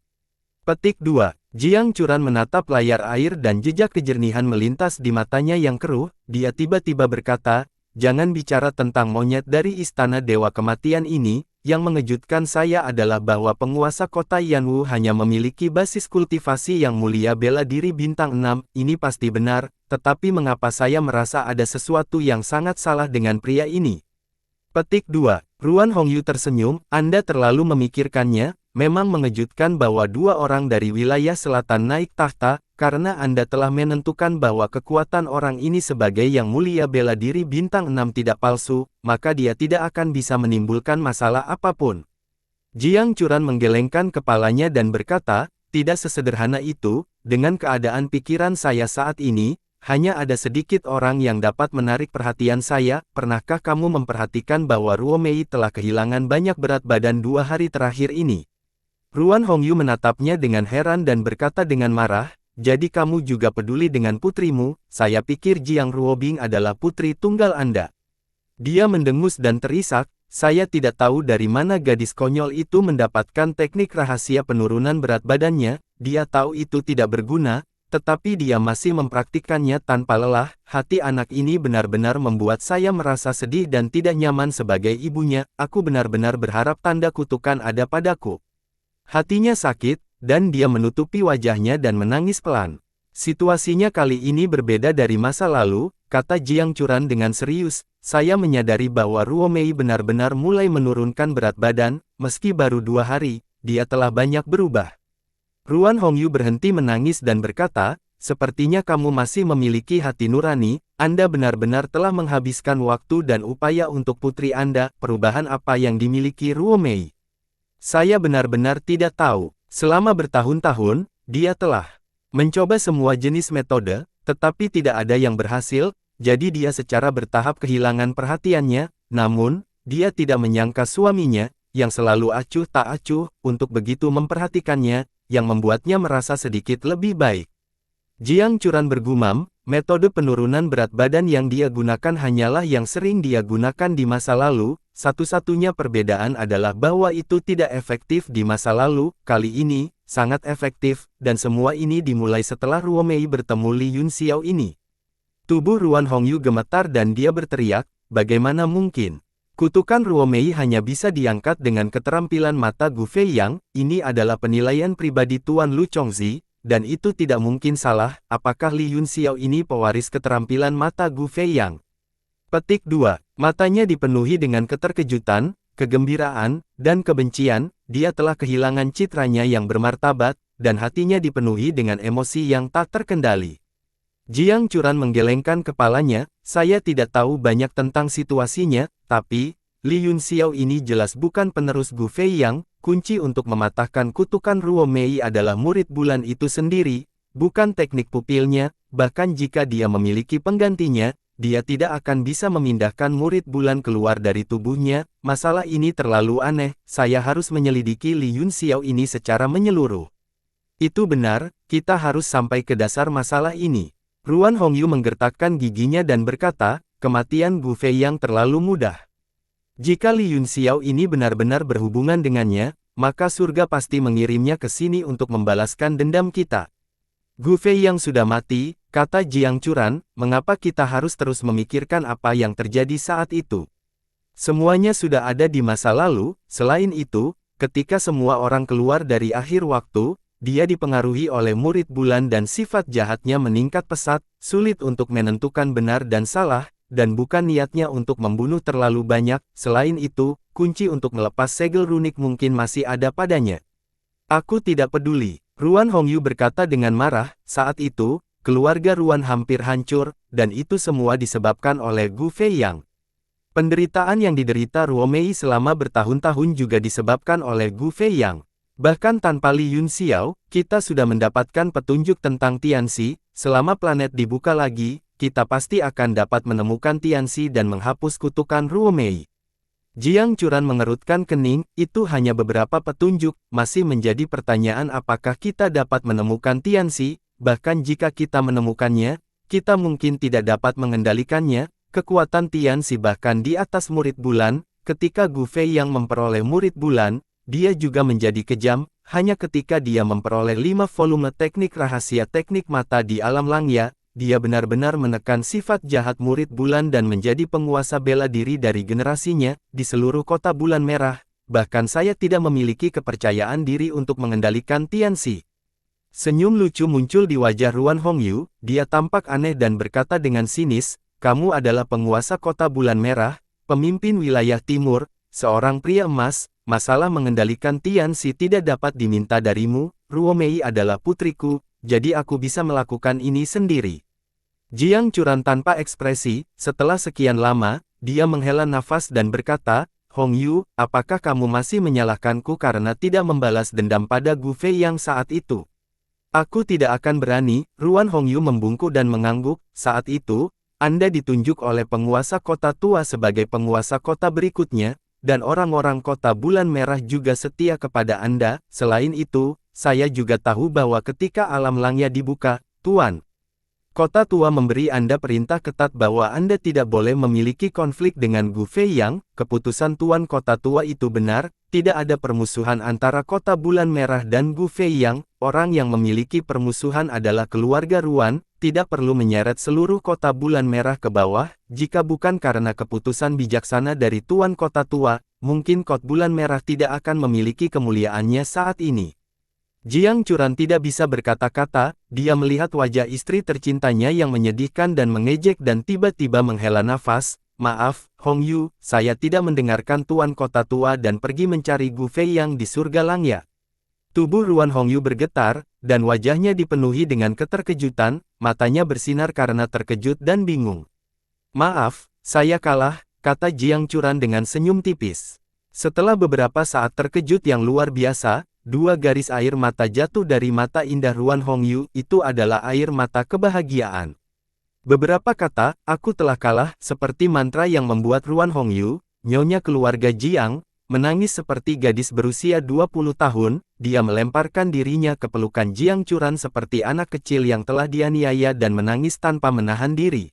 Petik 2. Jiang Churan menatap layar air dan jejak kejernihan melintas di matanya yang keruh, dia tiba-tiba berkata, jangan bicara tentang monyet dari istana Dewa Kematian ini, yang mengejutkan saya adalah bahwa penguasa kota Yanwu hanya memiliki basis kultivasi yang mulia bela diri bintang 6, ini pasti benar, tetapi mengapa saya merasa ada sesuatu yang sangat salah dengan pria ini? Petik 2. Ruan Hongyu tersenyum, Anda terlalu memikirkannya, memang mengejutkan bahwa 2 orang dari wilayah selatan naik tahta, karena Anda telah menentukan bahwa kekuatan orang ini sebagai yang mulia bela diri bintang 6 tidak palsu, maka dia tidak akan bisa menimbulkan masalah apapun. Jiang Churan menggelengkan kepalanya dan berkata, tidak sesederhana itu, dengan keadaan pikiran saya saat ini, hanya ada sedikit orang yang dapat menarik perhatian saya. Pernahkah kamu memperhatikan bahwa Ruomei telah kehilangan banyak berat badan 2 hari terakhir ini? Ruan Hongyu menatapnya dengan heran dan berkata dengan marah, jadi kamu juga peduli dengan putrimu, saya pikir Jiang Ruobing adalah putri tunggal Anda. Dia mendengus dan terisak, saya tidak tahu dari mana gadis konyol itu mendapatkan teknik rahasia penurunan berat badannya, dia tahu itu tidak berguna, tetapi dia masih mempraktikkannya tanpa lelah. Hati anak ini benar-benar membuat saya merasa sedih dan tidak nyaman sebagai ibunya, aku benar-benar berharap tanda kutukan ada padaku. Hatinya sakit, dan dia menutupi wajahnya dan menangis pelan. Situasinya kali ini berbeda dari masa lalu, kata Jiang Churan dengan serius. Saya menyadari bahwa Ruo Mei benar-benar mulai menurunkan berat badan, meski baru 2 hari, dia telah banyak berubah. Ruan Hongyu berhenti menangis dan berkata, sepertinya kamu masih memiliki hati nurani, Anda benar-benar telah menghabiskan waktu dan upaya untuk putri Anda, perubahan apa yang dimiliki Ruo Mei? Saya benar-benar tidak tahu, selama bertahun-tahun, dia telah mencoba semua jenis metode, tetapi tidak ada yang berhasil, jadi dia secara bertahap kehilangan perhatiannya, namun, dia tidak menyangka suaminya, yang selalu acuh tak acuh, untuk begitu memperhatikannya, yang membuatnya merasa sedikit lebih baik. Jiang Churan bergumam, metode penurunan berat badan yang dia gunakan hanyalah yang sering dia gunakan di masa lalu, satu-satunya perbedaan adalah bahwa itu tidak efektif di masa lalu, kali ini, sangat efektif, dan semua ini dimulai setelah Ruo Mei bertemu Li Yunxiao ini. Tubuh Ruan Hongyu gemetar dan dia berteriak, bagaimana mungkin? Kutukan Ruo Mei hanya bisa diangkat dengan keterampilan mata Gu Feiyang, ini adalah penilaian pribadi Tuan Lu Chongzi, dan itu tidak mungkin salah, apakah Li Yunxiao ini pewaris keterampilan mata Gu Feiyang? Petik 2. Matanya dipenuhi dengan keterkejutan, kegembiraan, dan kebencian, dia telah kehilangan citranya yang bermartabat, dan hatinya dipenuhi dengan emosi yang tak terkendali. Jiang Churan menggelengkan kepalanya, saya tidak tahu banyak tentang situasinya, tapi, Li Yunxiao ini jelas bukan penerus Gu Feiyang, kunci untuk mematahkan kutukan Ruo Mei adalah murid bulan itu sendiri, bukan teknik pupilnya, bahkan jika dia memiliki penggantinya, dia tidak akan bisa memindahkan murid bulan keluar dari tubuhnya, masalah ini terlalu aneh, saya harus menyelidiki Li Yunxiao ini secara menyeluruh. Itu benar, kita harus sampai ke dasar masalah ini. Ruan Hongyu menggertakkan giginya dan berkata, kematian Gu Feiyang terlalu mudah. Jika Li Yunxiao ini benar-benar berhubungan dengannya, maka surga pasti mengirimnya ke sini untuk membalaskan dendam kita. Gu Feiyang sudah mati, kata Jiang Churan, mengapa kita harus terus memikirkan apa yang terjadi saat itu? Semuanya sudah ada di masa lalu, selain itu, ketika semua orang keluar dari akhir waktu, dia dipengaruhi oleh murid bulan dan sifat jahatnya meningkat pesat, sulit untuk menentukan benar dan salah, dan bukan niatnya untuk membunuh terlalu banyak, selain itu, kunci untuk melepas segel runik mungkin masih ada padanya. Aku tidak peduli. Ruan Hongyu berkata dengan marah, saat itu, keluarga Ruan hampir hancur, dan itu semua disebabkan oleh Gu Feiyang. Penderitaan yang diderita Ruo Mei selama bertahun-tahun juga disebabkan oleh Gu Feiyang. Bahkan tanpa Li Yunxiao, kita sudah mendapatkan petunjuk tentang Tianxi, selama planet dibuka lagi, kita pasti akan dapat menemukan Tianxi dan menghapus kutukan Ruo Mei. Jiang Churan mengerutkan kening, itu hanya beberapa petunjuk, masih menjadi pertanyaan apakah kita dapat menemukan Tianxi, bahkan jika kita menemukannya, kita mungkin tidak dapat mengendalikannya, kekuatan Tianxi bahkan di atas murid bulan, ketika Gu Feiyang memperoleh murid bulan, dia juga menjadi kejam, hanya ketika dia memperoleh 5 volume teknik rahasia teknik mata di alam langya, dia benar-benar menekan sifat jahat murid bulan dan menjadi penguasa bela diri dari generasinya, di seluruh kota bulan merah, bahkan saya tidak memiliki kepercayaan diri untuk mengendalikan Tianxi. Senyum lucu muncul di wajah Ruan Hongyu, dia tampak aneh dan berkata dengan sinis, kamu adalah penguasa kota bulan merah, pemimpin wilayah timur, seorang pria emas, masalah mengendalikan Tianxi tidak dapat diminta darimu, Ruo Mei adalah putriku, jadi aku bisa melakukan ini sendiri. Jiang Churan tanpa ekspresi, setelah sekian lama, dia menghela nafas dan berkata, Hongyu, apakah kamu masih menyalahkanku karena tidak membalas dendam pada Gu Feiyang saat itu? Aku tidak akan berani, Ruan Hongyu membungkuk dan mengangguk, saat itu, Anda ditunjuk oleh penguasa kota tua sebagai penguasa kota berikutnya, dan orang-orang kota bulan merah juga setia kepada Anda, selain itu, saya juga tahu bahwa ketika alam langya dibuka, Tuan Kota tua memberi Anda perintah ketat bahwa Anda tidak boleh memiliki konflik dengan Gu Feiyang. Keputusan Tuan Kota tua itu benar, tidak ada permusuhan antara Kota Bulan Merah dan Gu Feiyang. Orang yang memiliki permusuhan adalah keluarga Ruan, tidak perlu menyeret seluruh Kota Bulan Merah ke bawah. Jika bukan karena keputusan bijaksana dari Tuan Kota tua, mungkin Kota Bulan Merah tidak akan memiliki kemuliaannya saat ini. Jiang Churan tidak bisa berkata-kata, dia melihat wajah istri tercintanya yang menyedihkan dan mengejek dan tiba-tiba menghela nafas. Maaf, Hong Yu, saya tidak mendengarkan Tuan Kota tua dan pergi mencari Gu Feiyang di surga Langya. Tubuh Ruan Hong Yu bergetar, dan wajahnya dipenuhi dengan keterkejutan, matanya bersinar karena terkejut dan bingung. Maaf, saya kalah, kata Jiang Churan dengan senyum tipis. Setelah beberapa saat terkejut yang luar biasa, dua garis air mata jatuh dari mata indah Ruan Hong Yu, itu adalah air mata kebahagiaan. Beberapa kata, aku telah kalah, seperti mantra yang membuat Ruan Hong Yu, nyonya keluarga Jiang, menangis seperti gadis berusia 20 tahun, dia melemparkan dirinya ke pelukan Jiang Churan seperti anak kecil yang telah dianiaya dan menangis tanpa menahan diri.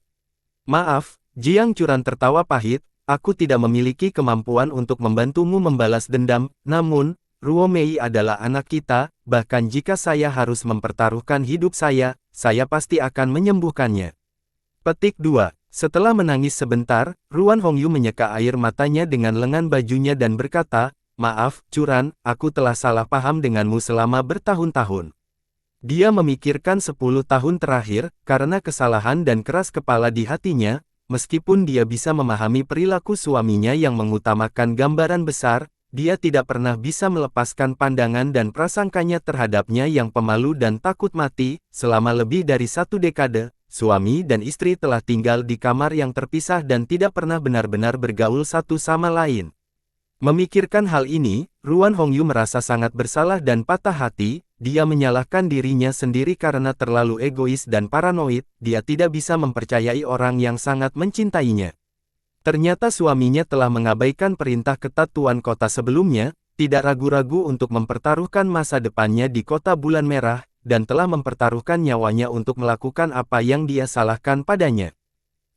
Maaf, Jiang Churan tertawa pahit, aku tidak memiliki kemampuan untuk membantumu membalas dendam, namun, Ruo Mei adalah anak kita, bahkan jika saya harus mempertaruhkan hidup saya pasti akan menyembuhkannya. Petik 2. Setelah menangis sebentar, Ruan Hong Yu menyeka air matanya dengan lengan bajunya dan berkata, maaf, Churan, aku telah salah paham denganmu selama bertahun-tahun. Dia memikirkan 10 tahun terakhir, karena kesalahan dan keras kepala di hatinya, meskipun dia bisa memahami perilaku suaminya yang mengutamakan gambaran besar, dia tidak pernah bisa melepaskan pandangan dan prasangkanya terhadapnya yang pemalu dan takut mati. Selama lebih dari 1 dekade, suami dan istri telah tinggal di kamar yang terpisah dan tidak pernah benar-benar bergaul satu sama lain. Memikirkan hal ini, Ruan Hong Yu merasa sangat bersalah dan patah hati. Dia menyalahkan dirinya sendiri karena terlalu egois dan paranoid. Dia tidak bisa mempercayai orang yang sangat mencintainya. Ternyata suaminya telah mengabaikan perintah ketat Tuan Kota sebelumnya, tidak ragu-ragu untuk mempertaruhkan masa depannya di Kota Bulan Merah, dan telah mempertaruhkan nyawanya untuk melakukan apa yang dia salahkan padanya.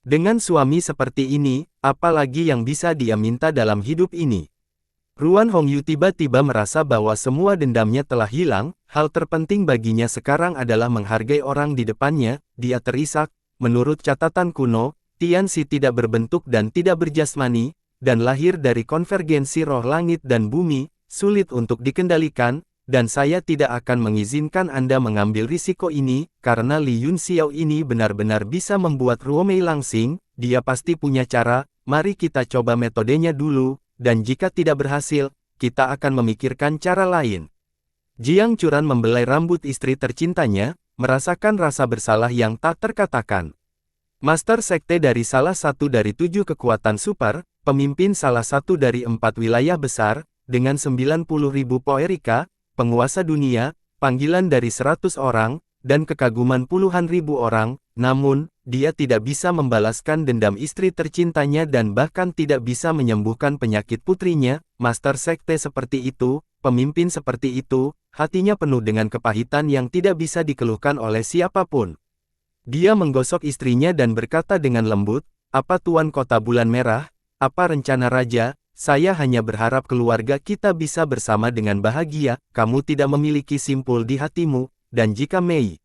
Dengan suami seperti ini, apa lagi yang bisa dia minta dalam hidup ini? Ruan Hong Yu tiba-tiba merasa bahwa semua dendamnya telah hilang. Hal terpenting baginya sekarang adalah menghargai orang di depannya. Dia terisak, menurut catatan kuno, Tianxi tidak berbentuk dan tidak berjasmani, dan lahir dari konvergensi roh langit dan bumi, sulit untuk dikendalikan, dan saya tidak akan mengizinkan Anda mengambil risiko ini, karena Li Yun Xiao ini benar-benar bisa membuat Ruo Mei langsing. Dia pasti punya cara, mari kita coba metodenya dulu, dan jika tidak berhasil, kita akan memikirkan cara lain. Jiang Churan membelai rambut istri tercintanya, merasakan rasa bersalah yang tak terkatakan. Master Sekte dari salah satu dari 7 kekuatan super, pemimpin salah satu dari 4 wilayah besar, dengan 90.000 poerika, penguasa dunia, panggilan dari 100 orang, dan kekaguman puluhan ribu orang, namun, dia tidak bisa membalaskan dendam istri tercintanya dan bahkan tidak bisa menyembuhkan penyakit putrinya. Master Sekte seperti itu, pemimpin seperti itu, hatinya penuh dengan kepahitan yang tidak bisa dikeluhkan oleh siapapun. Dia menggosok istrinya dan berkata dengan lembut, apa Tuan Kota Bulan Merah, apa rencana Raja, saya hanya berharap keluarga kita bisa bersama dengan bahagia, kamu tidak memiliki simpul di hatimu, dan jika Mei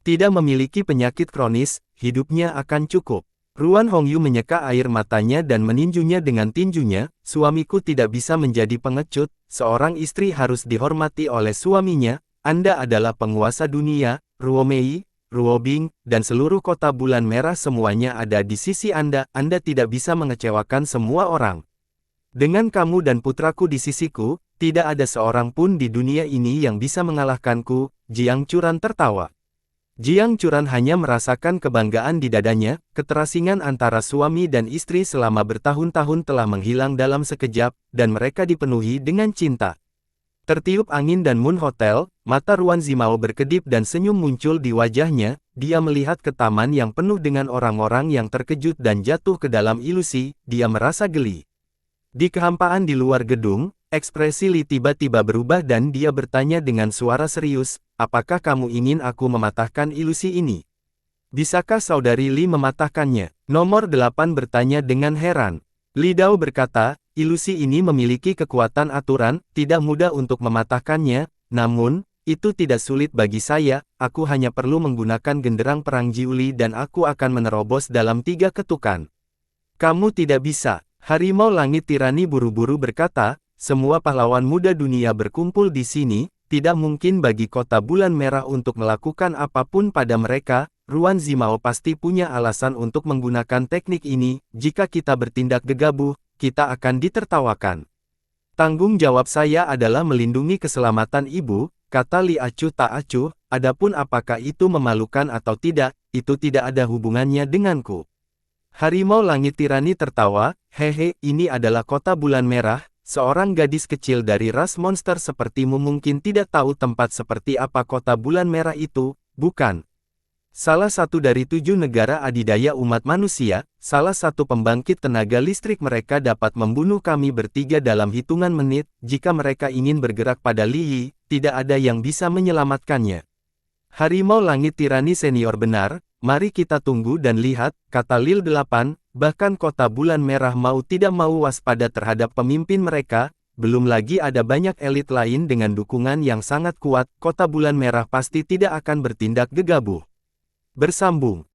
tidak memiliki penyakit kronis, hidupnya akan cukup. Ruan Hong Yu menyeka air matanya dan meninjunya dengan tinjunya, suamiku tidak bisa menjadi pengecut, seorang istri harus dihormati oleh suaminya, Anda adalah penguasa dunia, Ruo Mei, Ruo Bing, dan seluruh Kota Bulan Merah semuanya ada di sisi Anda tidak bisa mengecewakan semua orang. Dengan kamu dan putraku di sisiku, tidak ada seorang pun di dunia ini yang bisa mengalahkanku. Jiang Churan tertawa. Jiang Churan hanya merasakan kebanggaan di dadanya, keterasingan antara suami dan istri selama bertahun-tahun telah menghilang dalam sekejap, dan mereka dipenuhi dengan cinta. Tertiup angin dan Moon Hotel, mata Ruan Zimao berkedip dan senyum muncul di wajahnya, dia melihat ke taman yang penuh dengan orang-orang yang terkejut dan jatuh ke dalam ilusi, dia merasa geli. Di kehampaan di luar gedung, ekspresi Li tiba-tiba berubah dan dia bertanya dengan suara serius, apakah kamu ingin aku mematahkan ilusi ini? Bisakah saudari Li mematahkannya? Nomor 8 bertanya dengan heran. Li Dao berkata, ilusi ini memiliki kekuatan aturan, tidak mudah untuk mematahkannya, namun, itu tidak sulit bagi saya, aku hanya perlu menggunakan genderang perang Jiuli dan aku akan menerobos dalam 3 ketukan. Kamu tidak bisa. Harimau Langit Tirani buru-buru berkata, semua pahlawan muda dunia berkumpul di sini, tidak mungkin bagi kota bulan merah untuk melakukan apapun pada mereka, Ruan Zimao pasti punya alasan untuk menggunakan teknik ini, jika kita bertindak gegabah, kita akan ditertawakan. Tanggung jawab saya adalah melindungi keselamatan ibu, kata Li Acuh tak acuh, adapun apakah itu memalukan atau tidak, itu tidak ada hubungannya denganku. Harimau Langit Tirani tertawa, hehe, ini adalah kota bulan merah, seorang gadis kecil dari ras monster sepertimu mungkin tidak tahu tempat seperti apa kota bulan merah itu, bukan? Salah satu dari 7 negara adidaya umat manusia, salah satu pembangkit tenaga listrik mereka dapat membunuh kami bertiga dalam hitungan menit, jika mereka ingin bergerak pada Li Yi, tidak ada yang bisa menyelamatkannya. Harimau Langit Tirani senior benar, mari kita tunggu dan lihat, kata Lil 8, bahkan kota bulan merah mau tidak mau waspada terhadap pemimpin mereka, belum lagi ada banyak elit lain dengan dukungan yang sangat kuat, kota bulan merah pasti tidak akan bertindak gegabah. Bersambung.